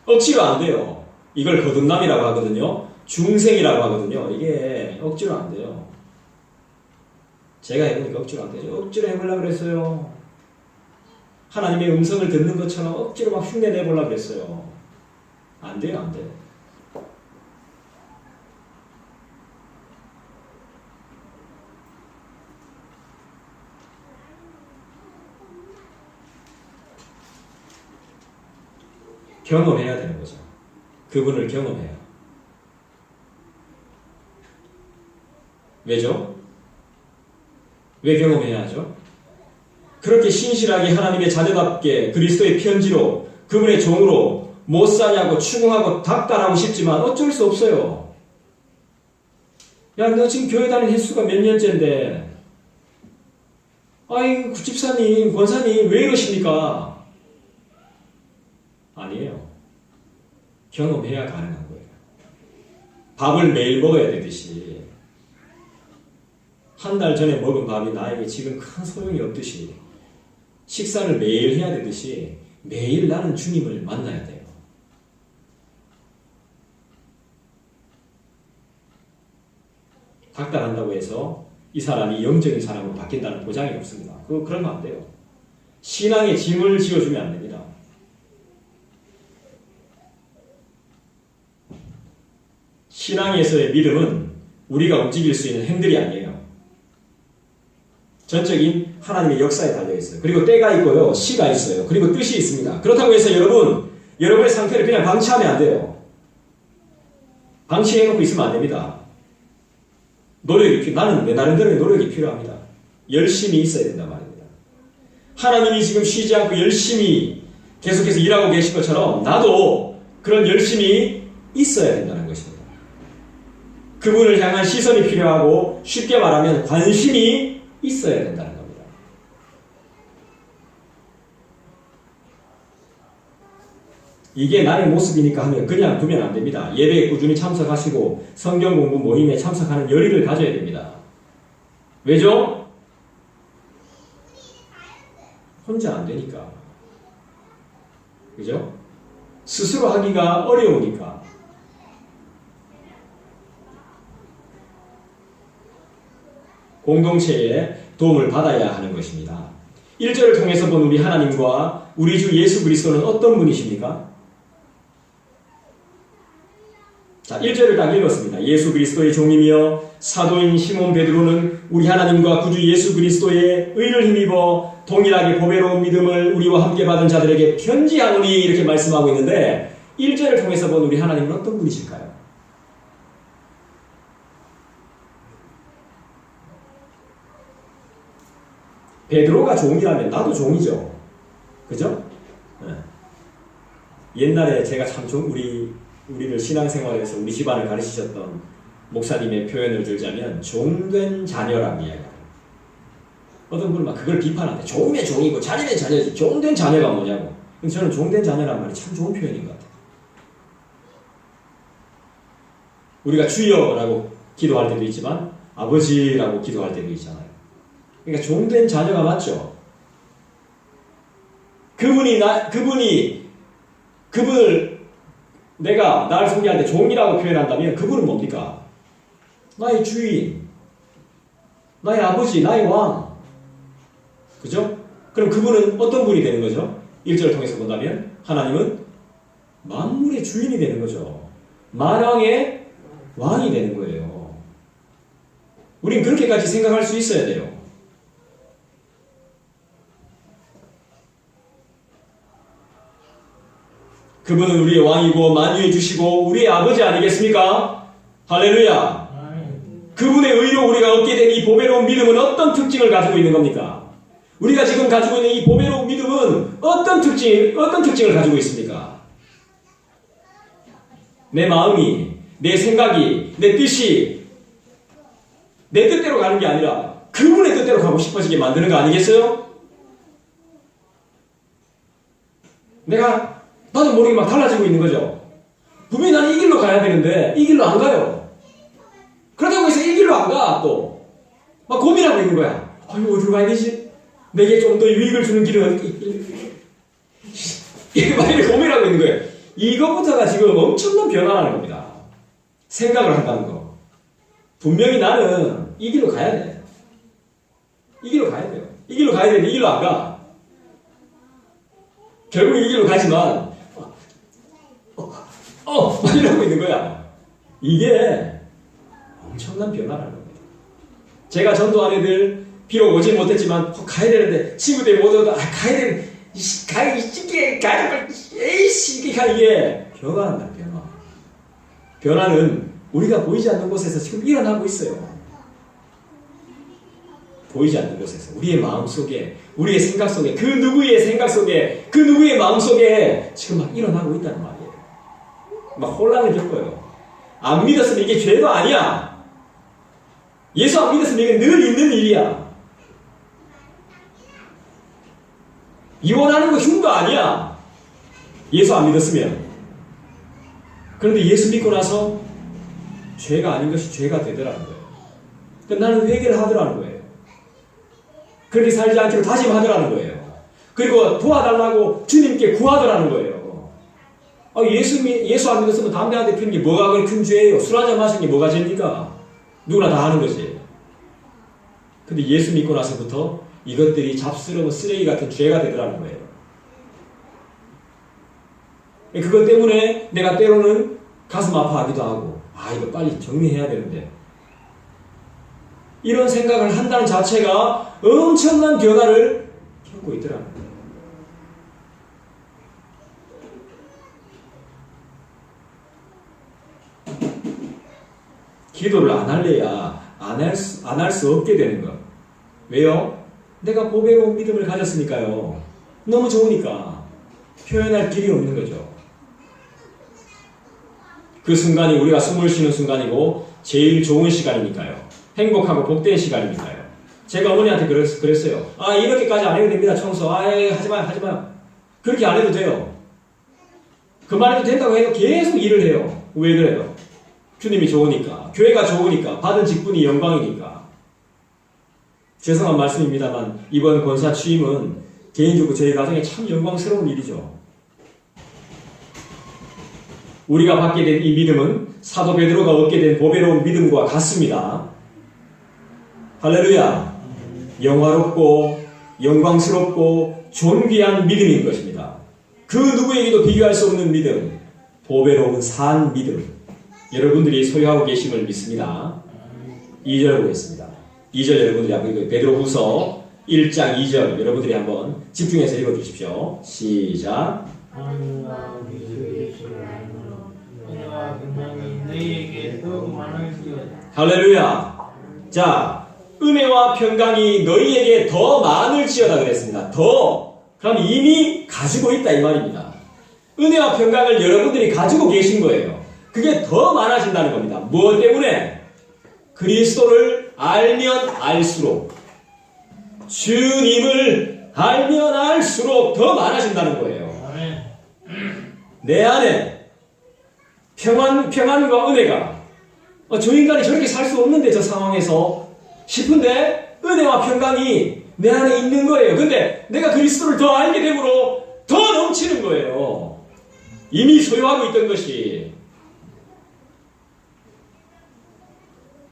억지로 안 돼요. 이걸 거듭남이라고 하거든요. 중생이라고 하거든요. 이게 억지로 안 돼요. 제가 해보니까 억지로 안 되죠. 억지로 해보려고 그랬어요. 하나님의 음성을 듣는 것처럼 억지로 막 흉내 내보려고 그랬어요. 안 돼요, 안 돼요. 경험해야 되는 거죠. 그분을 경험해요. 왜죠? 왜 경험해야 하죠? 그렇게 신실하게 하나님의 자녀답게 그리스도의 편지로 그분의 종으로 못 사냐고 추궁하고 닥달하고 싶지만 어쩔 수 없어요. 야, 너 지금 교회 다니는 횟수가 몇 년째인데 아이 집사님, 권사님 왜 이러십니까? 아니에요. 경험해야 가능한 거예요. 밥을 매일 먹어야 되듯이 한 달 전에 먹은 밥이 나에게 지금 큰 소용이 없듯이 식사를 매일 해야 되듯이 매일 나는 주님을 만나야 돼요. 닥달한다고 해서 이 사람이 영적인 사람으로 바뀐다는 보장이 없습니다. 그러면 안 돼요. 신앙의 짐을 지어주면 안 됩니다. 신앙에서의 믿음은 우리가 움직일 수 있는 행들이 아니에요. 전적인 하나님의 역사에 달려있어요. 그리고 때가 있고요. 시가 있어요. 그리고 뜻이 있습니다. 그렇다고 해서 여러분의 상태를 그냥 방치하면 안 돼요. 방치해놓고 있으면 안 됩니다. 나는 내 나름대로의 노력이 필요합니다. 열심히 있어야 된단 말입니다. 하나님이 지금 쉬지 않고 열심히 계속해서 일하고 계신 것처럼 나도 그런 열심히 있어야 된다는 것입니다. 그분을 향한 시선이 필요하고 쉽게 말하면 관심이 있어야 된다는 겁니다. 이게 나의 모습이니까 하면 그냥 두면 안 됩니다. 예배에 꾸준히 참석하시고 성경 공부 모임에 참석하는 열의를 가져야 됩니다. 왜죠? 혼자 안 되니까. 그죠? 스스로 하기가 어려우니까. 공동체의 도움을 받아야 하는 것입니다. 1절을 통해서 본 우리 하나님과 우리 주 예수 그리스도는 어떤 분이십니까? 자, 1절을 딱 읽었습니다. 예수 그리스도의 종이며 사도인 시몬 베드로는 우리 하나님과 구주 예수 그리스도의 의를 힘입어 동일하게 보배로운 믿음을 우리와 함께 받은 자들에게 편지하노니 이렇게 말씀하고 있는데 1절을 통해서 본 우리 하나님은 어떤 분이실까요? 베드로가 종이라면 나도 종이죠. 그죠? 네. 옛날에 제가 참 우리를 신앙생활에서 우리 집안을 가르치셨던 목사님의 표현을 들자면 종된 자녀라는 이야기예요. 어떤 분은 막 그걸 비판하는데 종이면 종이고 자녀면 자녀지 종된 자녀가 뭐냐고. 근데 저는 종된 자녀라는 말이 참 좋은 표현인 것 같아요. 우리가 주여라고 기도할 때도 있지만 아버지라고 기도할 때도 있잖아요. 그러니까 종된 자녀가 맞죠. 그분을 내가 나를 소개할 때 종이라고 표현한다면 그분은 뭡니까? 나의 주인, 나의 아버지, 나의 왕. 그죠? 그럼 그분은 어떤 분이 되는 거죠? 1절을 통해서 본다면 하나님은 만물의 주인이 되는 거죠. 만왕의 왕이 되는 거예요. 우린 그렇게까지 생각할 수 있어야 돼요. 그분은 우리의 왕이고 만유해 주시고 우리의 아버지 아니겠습니까? 할렐루야. 그분의 의로 우리가 얻게 된 이 보배로운 믿음은 어떤 특징을 가지고 있는 겁니까? 우리가 지금 가지고 있는 이 보배로운 믿음은 어떤 특징을 가지고 있습니까? 내 마음이, 내 생각이, 내 뜻이 내 뜻대로 가는 게 아니라 그분의 뜻대로 가고 싶어지게 만드는 거 아니겠어요? 나도 모르게 막 달라지고 있는 거죠. 분명히 나는 이 길로 가야 되는데 이 길로 안 가요. 그렇다고 해서 이 길로 안 가. 또 막 고민하고 있는 거야. 어디로 가야 되지? 내게 좀 더 유익을 주는 길은 막 이렇게 고민하고 있는 거예요. 이것부터가 지금 엄청난 변화라는 겁니다. 생각을 한다는 거. 분명히 나는 이 길로 가야 돼. 이 길로 가야 돼요. 이 길로 가야 되는데 이 길로 안 가. 결국 이 길로 가지만 막 이러고 있는 거야. 이게 엄청난 변화라는 겁니다. 제가 전도한 애들 비록 오진 못했지만 가야 되는데 친구들이 못 오도 가야 되는 이게 변화한다. 변화는 우리가 보이지 않는 곳에서 지금 일어나고 있어요. 보이지 않는 곳에서 우리의 마음 속에 우리의 생각 속에 그 누구의 생각 속에 그 누구의 마음 속에 지금 막 일어나고 있다는 말이에요. 막 혼란을 겪어요. 안 믿었으면 이게 죄도 아니야. 예수 안 믿었으면 이게 늘 있는 일이야. 이혼하는 거 흉도 아니야. 예수 안 믿었으면. 그런데 예수 믿고 나서 죄가 아닌 것이 죄가 되더라는 거예요. 그러니까 나는 회개를 하더라는 거예요. 그렇게 살지 않기로 다짐하더라는 거예요. 그리고 도와달라고 주님께 구하더라는 거예요. 예수 안 믿었으면 담배 한 대 피는 게 뭐가 그리 큰 죄예요. 술 한잔 마시는 게 뭐가 죄입니까? 누구나 다 하는 거지. 근데 예수 믿고 나서부터 이것들이 잡스러운 쓰레기 같은 죄가 되더라는 거예요. 그것 때문에 내가 때로는 가슴 아파하기도 하고 이거 빨리 정리해야 되는데 이런 생각을 한다는 자체가 엄청난 변화를 겪고 있더라는 거예요. 기도를 안 할래야 안 할 수 없게 되는 것. 왜요? 내가 보배로운 믿음을 가졌으니까요. 너무 좋으니까 표현할 길이 없는 거죠. 그 순간이 우리가 숨을 쉬는 순간이고 제일 좋은 시간이니까요. 행복하고 복된 시간이니까요. 제가 어머니한테 그랬어요. 이렇게까지 안 해도 됩니다. 청소. 하지마. 그렇게 안 해도 돼요. 그만 해도 된다고 해도 계속 일을 해요. 왜 그래요? 주님이 좋으니까. 교회가 좋으니까. 받은 직분이 영광이니까. 죄송한 말씀입니다만 이번 권사 취임은 개인적으로 저희 가정에 참 영광스러운 일이죠. 우리가 받게 된 이 믿음은 사도 베드로가 얻게 된 보배로운 믿음과 같습니다. 할렐루야. 영화롭고 영광스럽고 존귀한 믿음인 것입니다. 그 누구에게도 비교할 수 없는 믿음, 보배로운 산 믿음, 여러분들이 소유하고 계심을 믿습니다. 2절 보겠습니다. 2절 여러분들이 한번 베드로후서 1장 2절 여러분들이 한번 집중해서 읽어주십시오. 시작. 하나님과 우리 주 예수를 알므로 은혜와 평강이 너희에게 더욱 많을지어다. 할렐루야. 자, 은혜와 평강이 너희에게 더 많을지어다 그랬습니다. 더. 그럼 이미 가지고 있다 이 말입니다. 은혜와 평강을 여러분들이 가지고 계신 거예요. 그게 더 많아진다는 겁니다. 무엇 때문에? 그리스도를 알면 알수록, 주님을 알면 알수록 더 많아진다는 거예요. 내 안에 평안과 은혜가 저 인간이 저렇게 살 수 없는데 저 상황에서 싶은데 은혜와 평강이 내 안에 있는 거예요. 근데 내가 그리스도를 더 알게 되므로 더 넘치는 거예요. 이미 소유하고 있던 것이.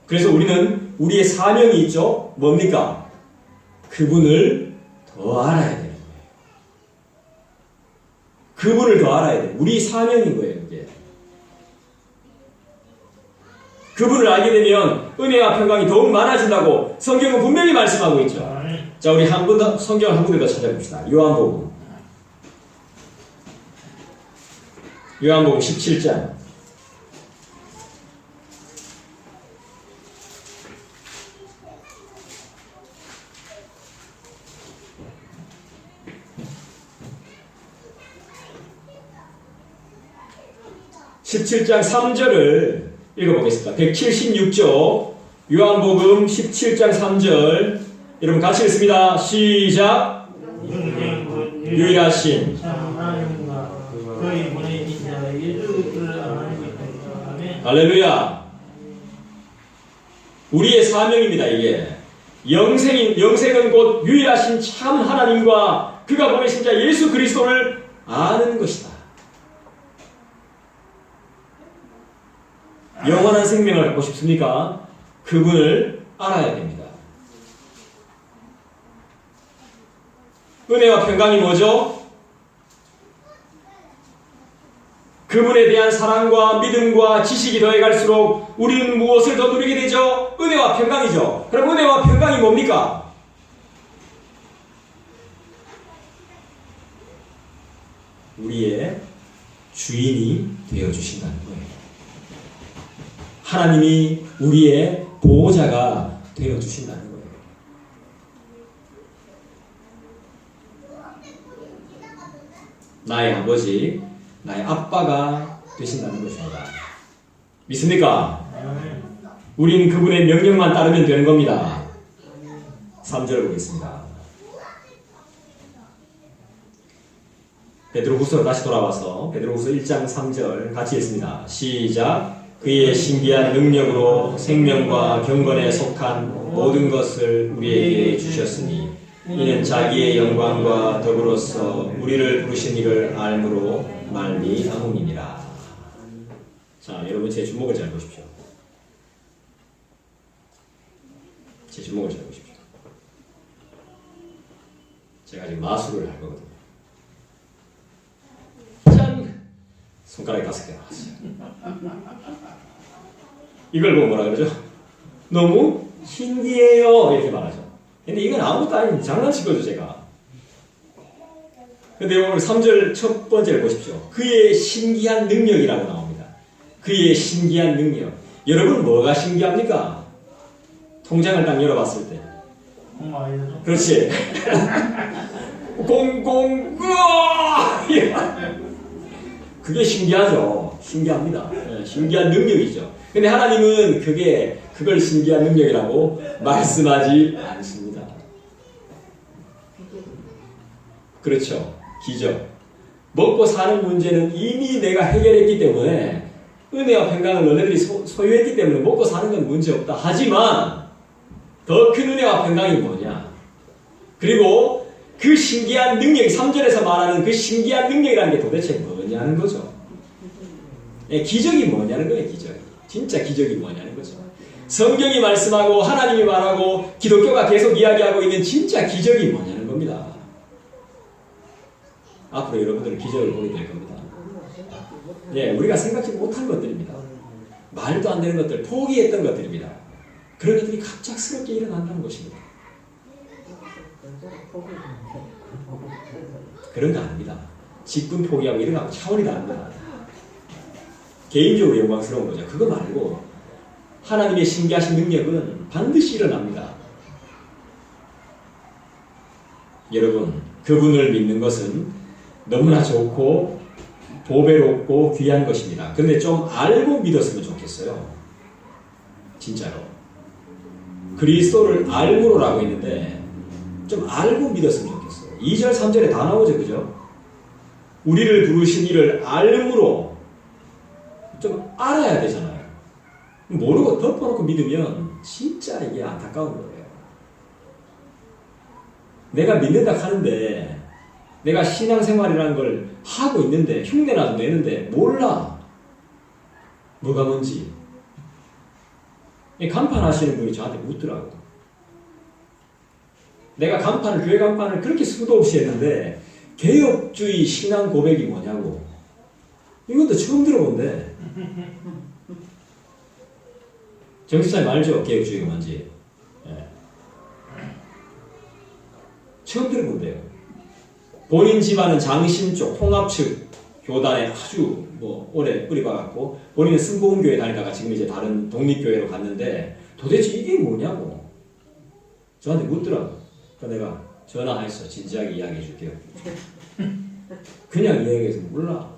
그래서 우리는 우리의 사명이 있죠. 뭡니까? 그분을 더 알아야 되는 거예요. 그분을 더 알아야 돼요. 우리 사명인 거예요, 이게. 그분을 알게 되면 은혜와 평강이 더욱 많아진다고 성경은 분명히 말씀하고 있죠. 자, 우리 한 번 더, 성경을 한 군데 더 찾아봅시다. 요한복음 17장. (17장 3절을) 읽어보겠습니다. 176조 요한복음 17장 3절 여러분 같이 읽습니다. 시작. 유일하신 할렐루야. 우리의 사명입니다. 이게 영생은 곧 유일하신 참 하나님과 그가 보내신 자 예수 그리스도를 아는 것이다. 영원한 생명을 갖고 싶습니까? 그분을 알아야 됩니다. 은혜와 평강이 뭐죠? 그분에 대한 사랑과 믿음과 지식이 더해갈수록 우리는 무엇을 더 누리게 되죠? 은혜와 평강이죠. 그럼 은혜와 평강이 뭡니까? 우리의 주인이 되어주신다는 거예요. 하나님이 우리의 보호자가 되어주신다는 거예요. 나의 아버지, 나의 아빠가 되신다는 것입니다. 믿습니까? 우리는 그분의 명령만 따르면 되는 겁니다. 3절 보겠습니다. 베드로후서로 다시 돌아와서 베드로후서 1장 3절 같이 읽습니다. 시작. 그의 신비한 능력으로 생명과 경건에 속한 모든 것을 우리에게 주셨으니 이는 자기의 영광과 더불어서 우리를 부르신 이를 알므로 말미암음이니라. 자, 여러분 제 주목을 잘 보십시오. 제 주목을 잘 보십시오. 제가 지금 마술을 할 거거든요. 짠! 손가락이 5개 나왔어요. 이걸 보고 뭐라 그러죠? 너무 신기해요. 이렇게 말하죠. 근데 이건 아무것도 아닌 장난친 거죠, 제가. 근데 오늘 3절 첫 번째를 보십시오. 그의 신기한 능력이라고 나옵니다. 그의 신기한 능력. 여러분 뭐가 신기합니까? 통장을 딱 열어봤을 때. 그렇지. 공공, 으아! 그게 신기하죠. 신기합니다. 네, 신기한 능력이죠. 근데 하나님은 그걸 신기한 능력이라고 말씀하지 않습니다. 그렇죠. 기적. 먹고 사는 문제는 이미 내가 해결했기 때문에 은혜와 평강을 너네들이 소유했기 때문에 먹고 사는 건 문제없다. 하지만 더 큰 은혜와 평강이 뭐냐? 그리고 그 신기한 능력, 3절에서 말하는 그 신기한 능력이라는 게 도대체 뭐냐는 거죠. 기적이 뭐냐는 거예요. 기적이. 진짜 기적이 뭐냐는 거죠. 성경이 말씀하고 하나님이 말하고 기독교가 계속 이야기하고 있는 진짜 기적이 뭐냐는 겁니다. 앞으로 여러분들은 기적을 보게 될 겁니다. 예, 우리가 생각지 못한 것들입니다. 말도 안 되는 것들, 포기했던 것들입니다. 그런 것들이 갑작스럽게 일어난다는 것입니다. 그런 거 아닙니다. 직분 포기하고 이런 거하고 차원이 다릅니다. 개인적으로 영광스러운 거죠. 그거 말고 하나님의 신기하신 능력은 반드시 일어납니다. 여러분, 그분을 믿는 것은 너무나 좋고 보배롭고 귀한 것입니다. 근데 좀 알고 믿었으면 좋겠어요. 진짜로. 그리스도를 알므로라고 했는데 좀 알고 믿었으면 좋겠어요. 2절, 3절에 다 나오죠. 그죠? 우리를 부르신 이를 알므로 좀 알아야 되잖아요. 모르고 덮어놓고 믿으면 진짜 이게 안타까운 거예요. 내가 믿는다 하는데 내가 신앙생활이라는 걸 하고 있는데 흉내나도 내는데 몰라. 뭐가 뭔지. 간판하시는 분이 저한테 묻더라고. 내가 간판을, 교회 간판을 그렇게 수도 없이 했는데 개혁주의 신앙 고백이 뭐냐고. 이것도 처음 들어본대. 정수사님 알죠? 개혁주의가 뭔지. 네. 처음 들어본대요. 본인 집안은 장신 쪽 홍합 측 교단에 아주 오래 뿌리박았고 본인은 승보음교회 다니다가 지금 이제 다른 독립교회로 갔는데 도대체 이게 뭐냐고 저한테 묻더라고. 그래서 내가 전화해서 진지하게 이야기해 줄게요. 그냥 이야기해서 몰라.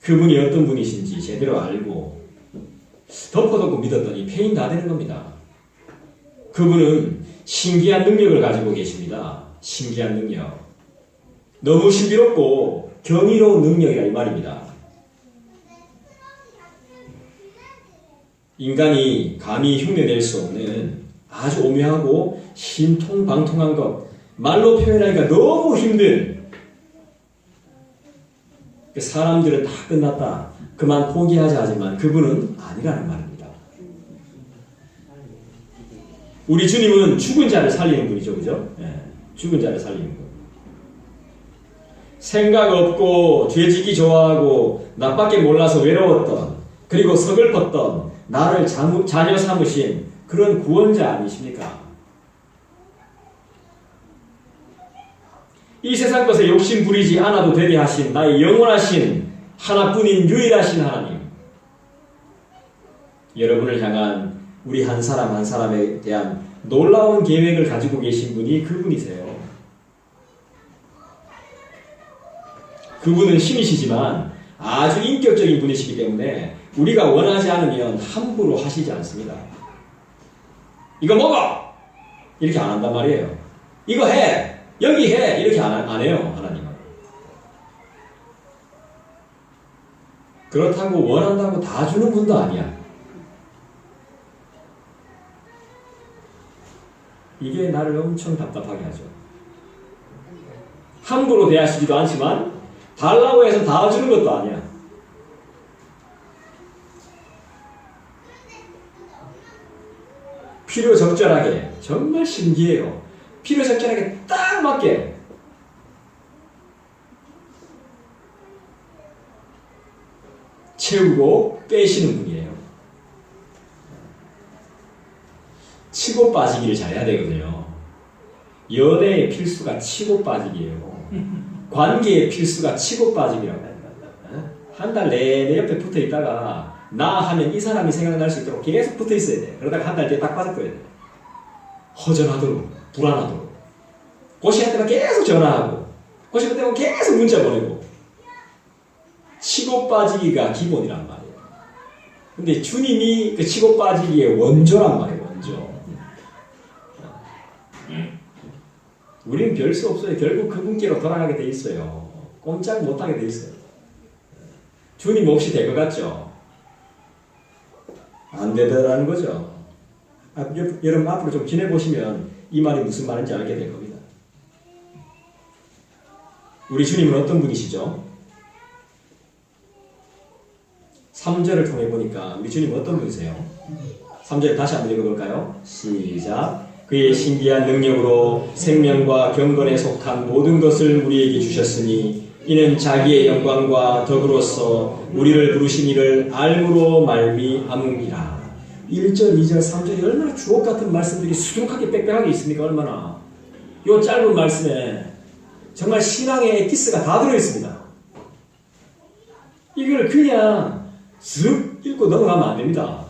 그분이 어떤 분이신지 제대로 알고 덮어놓고 믿었더니 패인 다 되는 겁니다. 그분은 신기한 능력을 가지고 계십니다. 신기한 능력. 너무 신비롭고 경이로운 능력이라 이 말입니다. 인간이 감히 흉내낼 수 없는 아주 오묘하고 신통방통한 것, 말로 표현하기가 너무 힘든 사람들은 다 끝났다. 그만 포기하자 하지만 그분은 아니라는 말입니다. 우리 주님은 죽은 자를 살리는 분이죠. 그죠? 네, 죽은 자를 살리는 분. 생각 없고 죄짓기 좋아하고 나밖에 몰라서 외로웠던 그리고 서글펐던 나를 자녀 삼으신 그런 구원자 아니십니까? 이 세상 것에 욕심 부리지 않아도 되게 하신 나의 영원하신 하나뿐인 유일하신 하나님. 여러분을 향한 우리 한 사람 한 사람에 대한 놀라운 계획을 가지고 계신 분이 그분이세요. 그분은 신이시지만 아주 인격적인 분이시기 때문에 우리가 원하지 않으면 함부로 하시지 않습니다. 이거 먹어! 이렇게 안 한단 말이에요. 이거 해! 여기 해! 이렇게 안 해요, 하나님은. 그렇다고 원한다고 다 주는 분도 아니야. 이게 나를 엄청 답답하게 하죠. 함부로 대하시지도 않지만 달라고 해서 다 주는 것도 아니야. 필요 적절하게, 정말 신기해요. 필요 적절하게 딱 맞게 채우고 빼시는 분이에요. 치고 빠지기를 잘해야 되거든요. 연애의 필수가 치고 빠지기예요. 관계의 필수가 치고 빠지기라고 합니다. 한 달 내내 옆에 붙어 있다가 나 하면 이 사람이 생각날 수 있도록 계속 붙어 있어야 돼. 그러다가 한 달 뒤에 딱 빠져버려야 돼. 허전하도록, 불안하도록. 고시할 때만 계속 전화하고, 고시할 때만 계속 문자 보내고. 치고 빠지기가 기본이란 말이에요. 근데 주님이 그 치고 빠지기의 원조란 말이에요, 원조. 우리는 별 수 없어요. 결국 그분께로 돌아가게 돼 있어요. 꼼짝 못하게 돼 있어요. 주님 없이 될 것 같죠? 안 되더라는 거죠. 여러분 앞으로 좀 지내보시면 이 말이 무슨 말인지 알게 될 겁니다. 우리 주님은 어떤 분이시죠? 3절을 통해 보니까 우리 주님은 어떤 분이세요? 3절 다시 한번 읽어볼까요? 시작. 그의 신기한 능력으로 생명과 경건에 속한 모든 것을 우리에게 주셨으니 이는 자기의 영광과 덕으로서 우리를 부르신 이를 알므로 말미암음이라. 1절, 2절, 3절이 얼마나 주옥같은 말씀들이 수두룩하게 빽빽하게 있습니까? 얼마나. 이 짧은 말씀에 정말 신앙의 엑기스가 다 들어있습니다. 이걸 그냥 슥 읽고 넘어가면 안 됩니다.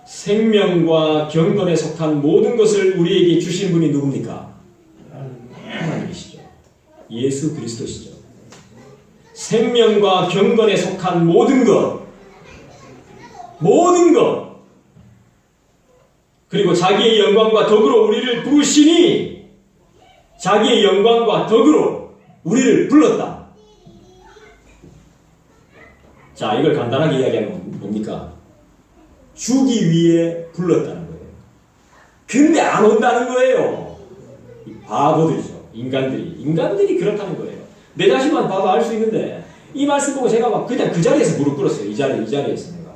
생명과 경건에 속한 모든 것을 우리에게 주신 분이 누굽니까? 하나님이시죠. 예수 그리스도시죠. 생명과 경건에 속한 모든 것, 그리고 자기의 영광과 덕으로 우리를 부르시니 자기의 영광과 덕으로 우리를 불렀다. 자, 이걸 간단하게 이야기하면 뭡니까? 주기 위해 불렀다는 거예요. 근데 안 온다는 거예요. 이 바보들이죠. 인간들이 그렇다는 거예요. 내 자신만 봐도 알 수 있는데 이 말씀 보고 제가 막 그냥 그 자리에서 무릎 꿇었어요. 이 자리에서 내가.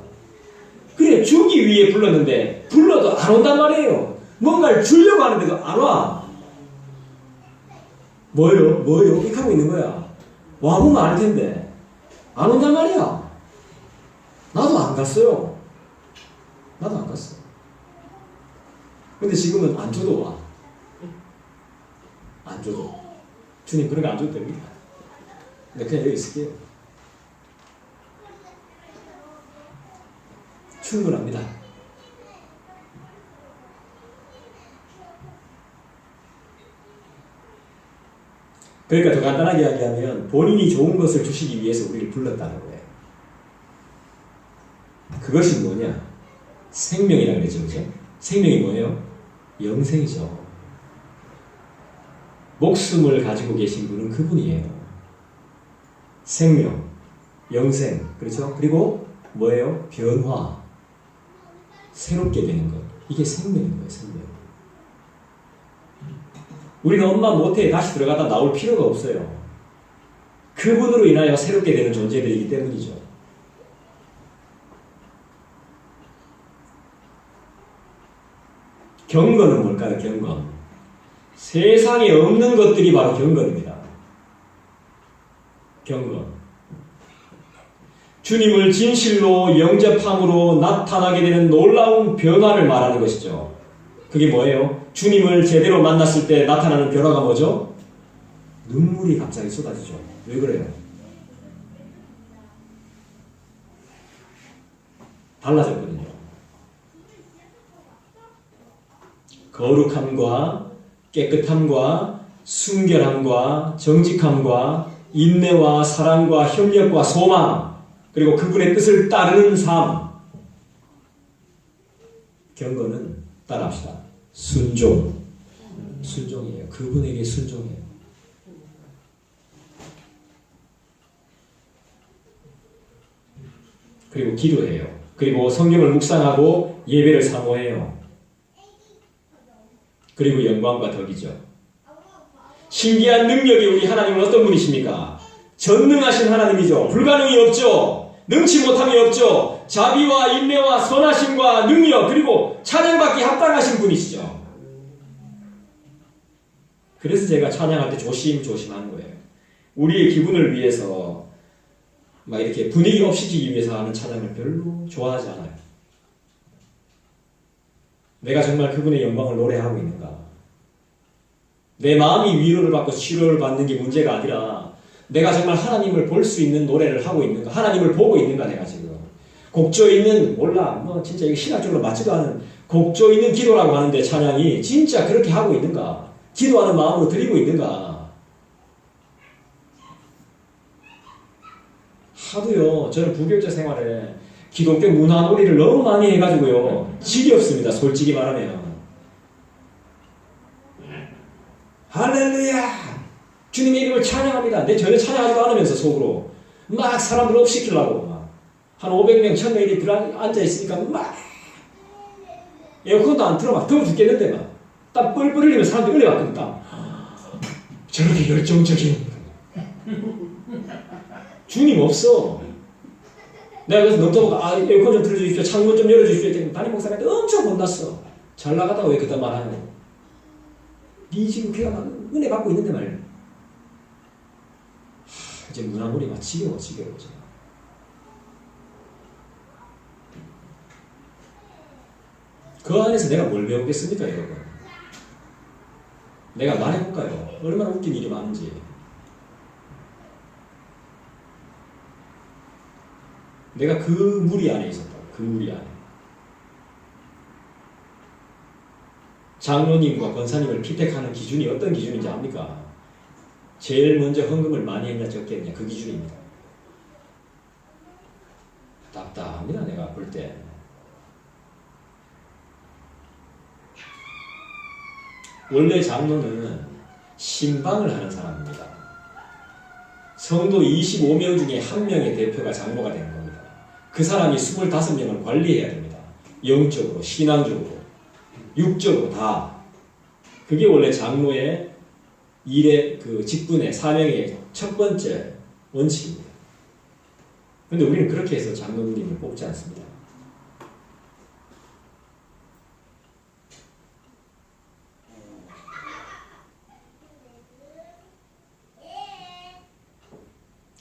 그래, 주기 위해 불렀는데 불러도 안 온단 말이에요. 뭔가를 주려고 하는데도 안 와. 뭐요? 이렇게 하고 있는 거야. 와보면 알 텐데 안 온단 말이야. 나도 안 갔어요. 근데 지금은 안 줘도 와. 안 줘도. 주님 그런 거 안 줘도 됩니다. 근데 그냥 여기 있을게요. 충분합니다. 그러니까 더 간단하게 이야기하면 본인이 좋은 것을 주시기 위해서 우리를 불렀다는 거예요. 그것이 뭐냐? 생명이라고 그랬죠, 그죠? 생명이 뭐예요? 영생이죠. 목숨을 가지고 계신 분은 그분이에요. 생명, 영생, 그렇죠? 그리고 뭐예요? 변화, 새롭게 되는 것. 이게 생명인 거예요, 생명. 우리는 엄마 모태에 다시 들어가다 나올 필요가 없어요. 그분으로 인하여 새롭게 되는 존재들이기 때문이죠. 경건은 뭘까요? 경건. 세상에 없는 것들이 바로 경건입니다. 경건. 주님을 진실로 영접함으로 나타나게 되는 놀라운 변화를 말하는 것이죠. 그게 뭐예요? 주님을 제대로 만났을 때 나타나는 변화가 뭐죠? 눈물이 갑자기 쏟아지죠. 왜 그래요? 달라졌거든요. 거룩함과 깨끗함과 순결함과 정직함과 인내와 사랑과 협력과 소망, 그리고 그분의 뜻을 따르는 삶. 경건은 따라합시다. 순종이에요. 그분에게 순종이에요. 그리고 기도해요. 그리고 성경을 묵상하고 예배를 사모해요. 그리고 영광과 덕이죠. 신기한 능력이 우리 하나님은 어떤 분이십니까? 전능하신 하나님이죠. 불가능이 없죠. 능치 못함이 없죠. 자비와 인내와 선하심과 능력, 그리고 찬양받기 합당하신 분이시죠. 그래서 제가 찬양할 때 조심하는 거예요. 우리의 기분을 위해서 막 이렇게 분위기 없이지기 위해서 하는 찬양을 별로 좋아하지 않아요. 내가 정말 그분의 영광을 노래하고 있는가? 내 마음이 위로를 받고 치료를 받는 게 문제가 아니라 내가 정말 하나님을 볼 수 있는 노래를 하고 있는가? 하나님을 보고 있는가? 내가 지금 곡조 있는, 몰라, 진짜 이게 신학적으로 맞지도 않은 곡조 있는 기도라고 하는데 찬양이 진짜 그렇게 하고 있는가? 기도하는 마음으로 드리고 있는가? 하도요, 저는 부교육자 생활에 기독교 문화놀이를 너무 많이 해가지고요, 지겹습니다. 솔직히 말하면. 할렐루야! 주님의 이름을 찬양합니다. 내 전혀 찬양하지도 않으면서 속으로 막 사람들 업시키려고 막 한 500명, 1000명 이렇게 들어 앉아있으니까 막 에어컨도 안 틀어 막 더워 죽겠는데 막 땀 뻘뻘 흘리면 사람들이 끌려왔거든. 땀. 저렇게 열정적인 주님 없어. 내가 그래서 넘터보고 에어컨 좀 틀어주십시오. 창문 좀 열어주십시오. 담임 목사님한테 엄청 혼났어. 잘 나가다가 왜 그딴 말 하냐고. 니 지금 귀가 막 은혜 받고 있는데 말이야. 이제 문화놀이 막 지겨워. 그 안에서 내가 뭘 배우겠습니까, 여러분? 내가 말해볼까요? 얼마나 웃긴 일이 많은지. 내가 그 무리 안에 있었다. 그 무리 안에. 장로님과 권사님을 피택하는 기준이 어떤 기준인지 압니까? 제일 먼저 헌금을 많이 했냐 적게 했냐 그 기준입니다. 답답합니다. 내가 볼 때. 원래 장로는 신방을 하는 사람입니다. 성도 25명 중에 한 명의 대표가 장로가 되는 겁니다. 그 사람이 25명을 관리해야 됩니다. 영적으로, 신앙적으로, 육적으로 다. 그게 원래 장로의 일의 그 직분의 사명의 첫 번째 원칙입니다. 그런데 우리는 그렇게 해서 장로님을 뽑지 않습니다.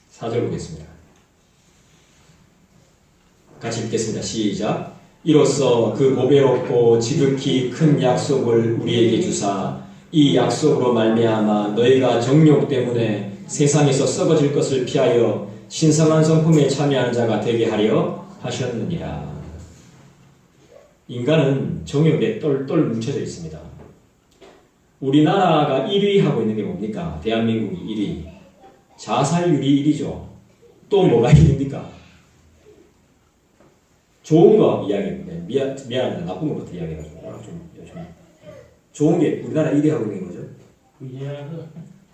사절 보겠습니다. 같이 읽겠습니다. 시작. 이로써 그 보배롭고 지극히 큰 약속을 우리에게 주사 이 약속으로 말미암아 너희가 정욕 때문에 세상에서 썩어질 것을 피하여 신성한 성품에 참여하는 자가 되게 하려 하셨느니라. 인간은 정욕에 똘똘 뭉쳐져 있습니다. 우리나라가 1위 하고 있는 게 뭡니까? 대한민국이 1위. 자살률이 1위죠. 또 뭐가 1위입니까? 좋은 거 이야기입니다. 미안합니다. 나쁜 것부터 이야기해가지고. 좀 좋은 게 우리나라 1위 하고 있는 거죠.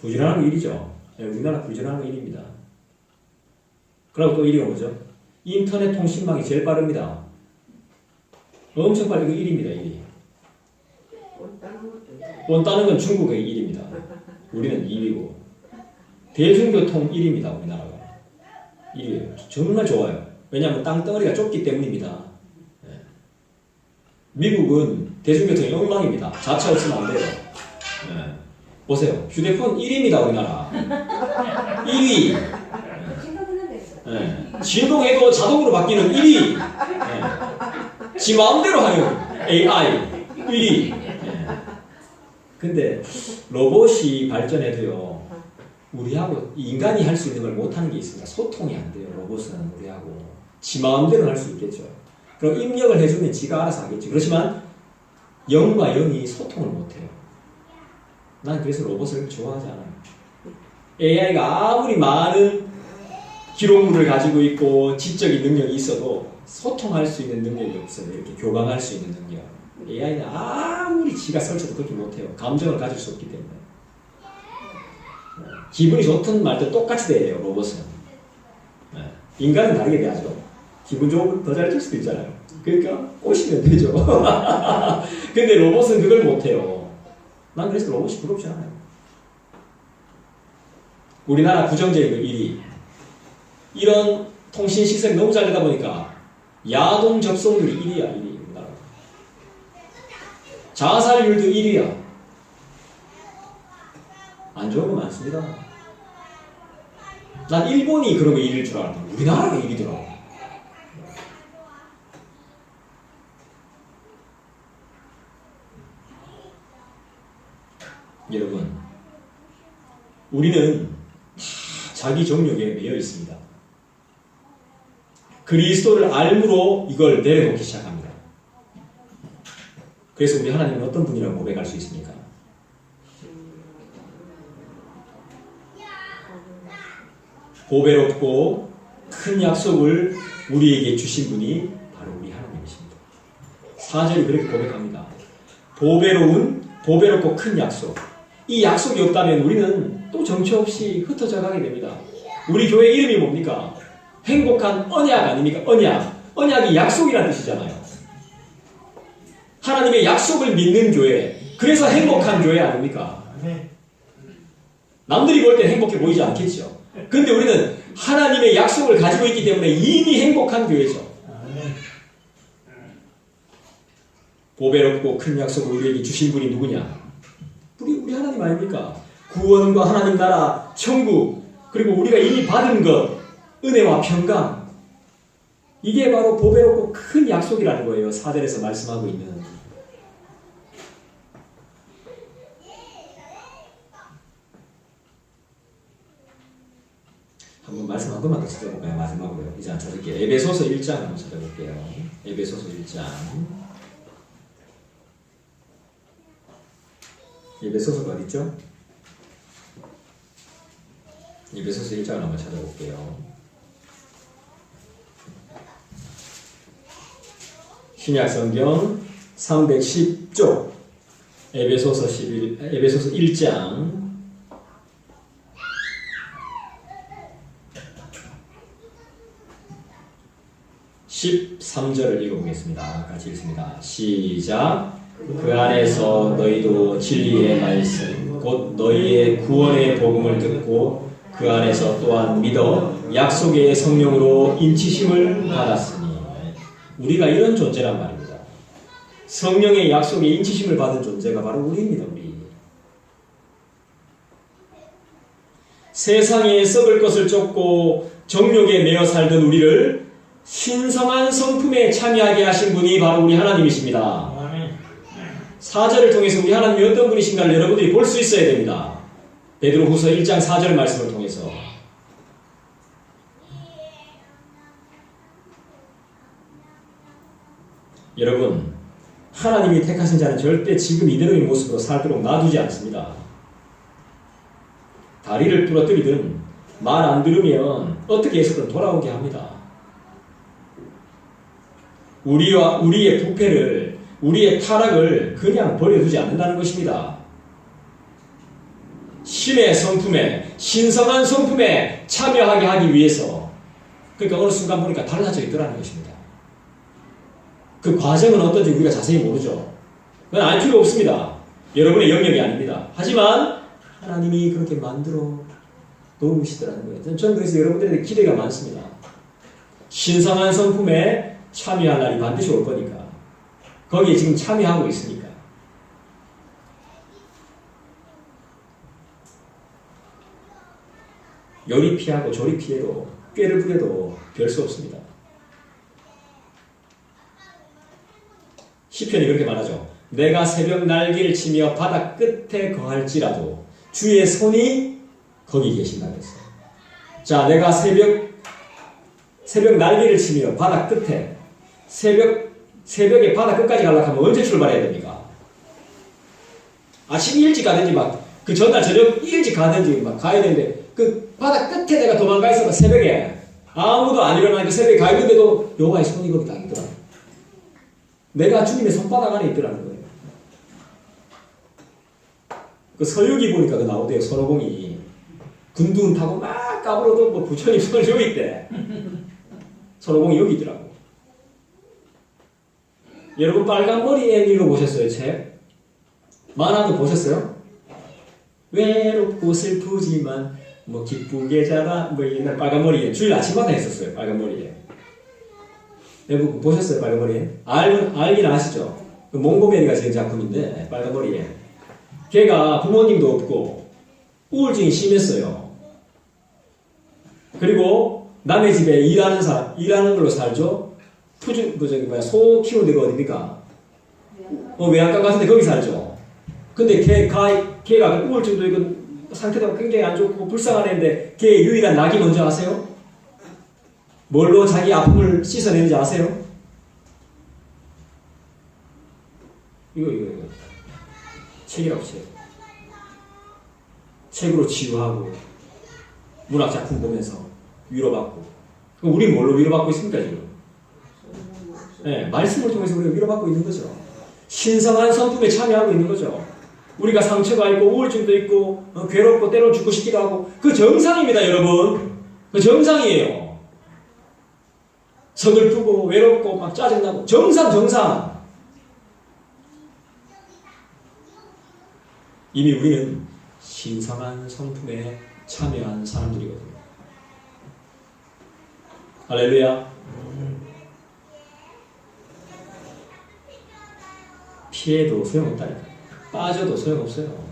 부지런한 거 1위죠. 네, 우리나라 부지런한 거 1위입니다. 그리고 또 1위가 뭐죠? 인터넷 통신망이 제일 빠릅니다. 엄청 빠르게 1위입니다. 1위. 원 따는 건 중국의 1위입니다. 우리는 2위고. 대중교통 1위입니다. 우리나라가. 1위예요. 정말 좋아요. 왜냐하면 땅덩어리가 좁기 때문입니다. 네. 미국은 대중교통이 엉망입니다. 자차 없으면 안 돼요. 네. 보세요. 휴대폰 1위입니다. 우리나라. 1위. 네. 진동해도 자동으로 바뀌는 1위. 네. 지 마음대로 하는 AI 1위. 네. 근데 로봇이 발전해도요. 우리하고 인간이 할 수 있는 걸 못하는 게 있습니다. 소통이 안 돼요. 로봇은 우리하고. 지 마음대로 할 수 있겠죠. 그럼 입력을 해주면 지가 알아서 하겠죠. 그렇지만 영과 영이 소통을 못해요. 난 그래서 로봇을 좋아하지 않아요. AI가 아무리 많은 기록물을 가지고 있고 지적인 능력이 있어도 소통할 수 있는 능력이 없어요. 이렇게 교감할 수 있는 능력. AI는 아무리 지가 설쳐도 그렇게 못해요. 감정을 가질 수 없기 때문에. 기분이 좋든 말든 똑같이 대해요. 로봇은. 인간은 다르게 대하죠. 기분 좋으면 더 잘해줄 수도 있잖아요. 그러니까 꼬시면 되죠. 근데 로봇은 그걸 못해요. 난 그래서 로봇이 부럽지 않아요. 우리나라 부정제익 1위. 이런 통신 시설이 너무 잘 되다 보니까 야동 접속률이 1위야. 1위. 우리나라. 자살률도 1위야. 안 좋은 거 많습니다. 난 일본이 그런 거 1위일 줄 알았는데 우리나라가 1위더라고. 여러분, 우리는 다 자기 정욕에 매여 있습니다. 그리스도를 알므로 이걸 내려놓기 시작합니다. 그래서 우리 하나님은 어떤 분이라고 고백할 수 있습니까? 보배롭고 큰 약속을 우리에게 주신 분이 바로 우리 하나님이십니다. 4절이 그렇게 고백합니다. 보배롭고 큰 약속. 이 약속이 없다면 우리는 또 정처 없이 흩어져 가게 됩니다. 우리 교회 이름이 뭡니까? 행복한 언약 아닙니까? 언약이 약속이라는 뜻이잖아요. 하나님의 약속을 믿는 교회. 그래서 행복한 교회 아닙니까? 남들이 볼 때 행복해 보이지 않겠죠. 근데 우리는 하나님의 약속을 가지고 있기 때문에 이미 행복한 교회죠. 보배롭고 큰 약속을 우리에게 주신 분이 누구냐? 우리 하나님 아닙니까? 구원과 하나님 나라, 천국, 그리고 우리가 이미 받은 것, 은혜와 평강. 이게 바로 보배롭고 큰 약속이라는 거예요. 4절에서 말씀하고 있는. 한번 말씀 한 번만 더 찾아볼까요? 마지막으로요. 이제 안 찾을게요. 에베소서 1장 한번 찾아볼게요. 에베소서 1장. 에베소서가 어딨죠? 에베소서 1장을 한번 찾아볼게요. 신약성경 310쪽 에베소서 1장 13절을 읽어보겠습니다. 같이 읽습니다. 시작. 그 안에서 너희도 진리의 말씀 곧 너희의 구원의 복음을 듣고 그 안에서 또한 믿어 약속의 성령으로 인치심을 받았으니 우리가 이런 존재란 말입니다. 성령의 약속에 인치심을 받은 존재가 바로 우리입니다. 우리. 세상에 썩을 것을 쫓고 정욕에 매여 살던 우리를 신성한 성품에 참여하게 하신 분이 바로 우리 하나님이십니다. 4절을 통해서 우리 하나님이 어떤 분이신가를 여러분들이 볼 수 있어야 됩니다. 베드로후서 1장 4절 말씀을 통해서 여러분, 하나님이 택하신 자는 절대 지금 이대로의 모습으로 살도록 놔두지 않습니다. 다리를 부러뜨리든 말 안 들으면 어떻게 해서든 돌아오게 합니다. 우리와 우리의 부패를, 우리의 타락을 그냥 버려두지 않는다는 것입니다. 신의 성품에, 신성한 성품에 참여하게 하기 위해서, 그러니까 어느 순간 보니까 달라져 있더라는 것입니다. 그 과정은 어떤지 우리가 자세히 모르죠. 그건 알 필요 없습니다. 여러분의 영역이 아닙니다. 하지만 하나님이 그렇게 만들어 놓으시더라는 거예요. 저는 그래서 여러분들에게 기대가 많습니다. 신성한 성품에 참여할 날이 반드시 올 거니까. 거기에 지금 참여하고 있으니까. 요리 피하고 조리 피해도 꾀를 부려도 별 수 없습니다. 시편이 그렇게 말하죠. 내가 새벽 날개를 치며 바다 끝에 거할지라도 주의 손이 거기 계신다고 했어요. 자, 내가 새벽 날개를 치며 바다 끝에 새벽에 바다 끝까지 가려고 하면 언제 출발해야 됩니까? 아침 일찍 가든지 그 전날 저녁 일찍 가든지 가야 되는데 그 바다 끝에 내가 도망가 있어서 새벽에 아무도 안 일어나니까 새벽에 가 있는데도 여호와의 손이 거기 딱 있더라. 내가 주님의 손바닥 안에 있더라는 거예요. 그 서유기 보니까 그 나오대요. 손오공이 군두운 타고 막 까불어도 부처님 손을 여기 있대. 손오공이 여기 있더라고. 여러분 빨간 머리 애 읽어보셨어요? 책? 만화도 보셨어요? 외롭고 슬프지만 기쁘게 자라 옛날 빨간 머리에 주일 아침마다 했었어요. 빨간 머리에. 여러분 보셨어요? 빨간 머리에? 알긴 아시죠? 그 몽고메리가 지은 작품인데 빨간 머리에 걔가 부모님도 없고 우울증이 심했어요. 그리고 남의 집에 일하는 걸로 살죠. 소 키우는 데가 어딥니까? 외양간 같은데 거기 살죠. 근데 걔가 우울증도 있고 상태도 굉장히 안 좋고 불쌍한 애인데 걔의 유일한 낙이 뭔지 아세요? 뭘로 자기 아픔을 씻어내는지 아세요? 이거. 책이라고 책. 책으로 치유하고 문학작품 보면서 위로받고. 그럼 우리 뭘로 위로받고 있습니까 지금? 네, 말씀을 통해서 우리가 위로받고 있는 거죠. 신성한 성품에 참여하고 있는 거죠. 우리가 상처가 있고 우울증도 있고 괴롭고 때론 죽고 싶기도 하고 그 정상입니다 여러분. 그 정상이에요. 서글프고 외롭고 막 짜증나고 정상. 이미 우리는 신성한 성품에 참여한 사람들이거든요. 할렐루야. 피해도 소용없다니까. 빠져도 소용없어요.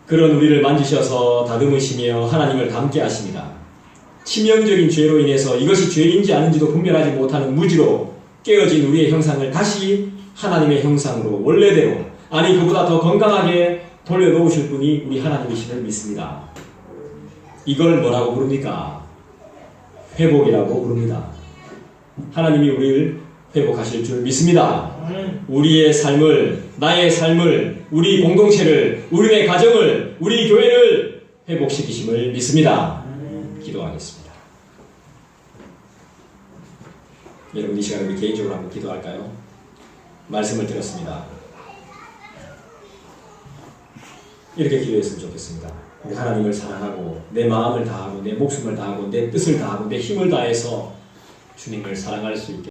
그런 우리를 만지셔서 다듬으시며 하나님을 닮게 하십니다. 치명적인 죄로 인해서 이것이 죄인지 아닌지도 분별하지 못하는 무지로 깨어진 우리의 형상을 다시 하나님의 형상으로 원래대로, 아니 그보다 더 건강하게 돌려놓으실 분이 우리 하나님이심을 믿습니다. 이걸 뭐라고 부릅니까? 회복이라고 부릅니다. 하나님이 우리를 회복하실 줄 믿습니다. 우리의 삶을, 나의 삶을, 우리 공동체를, 우리의 가정을, 우리 교회를 회복시키심을 믿습니다. 기도하겠습니다. 여러분 이 시간에 우리 개인적으로 한번 기도할까요? 말씀을 들었습니다. 이렇게 기도했으면 좋겠습니다. 우리 하나님을 사랑하고 내 마음을 다하고 내 목숨을 다하고 내 뜻을 다하고 내 힘을 다해서 주님을 사랑할 수 있게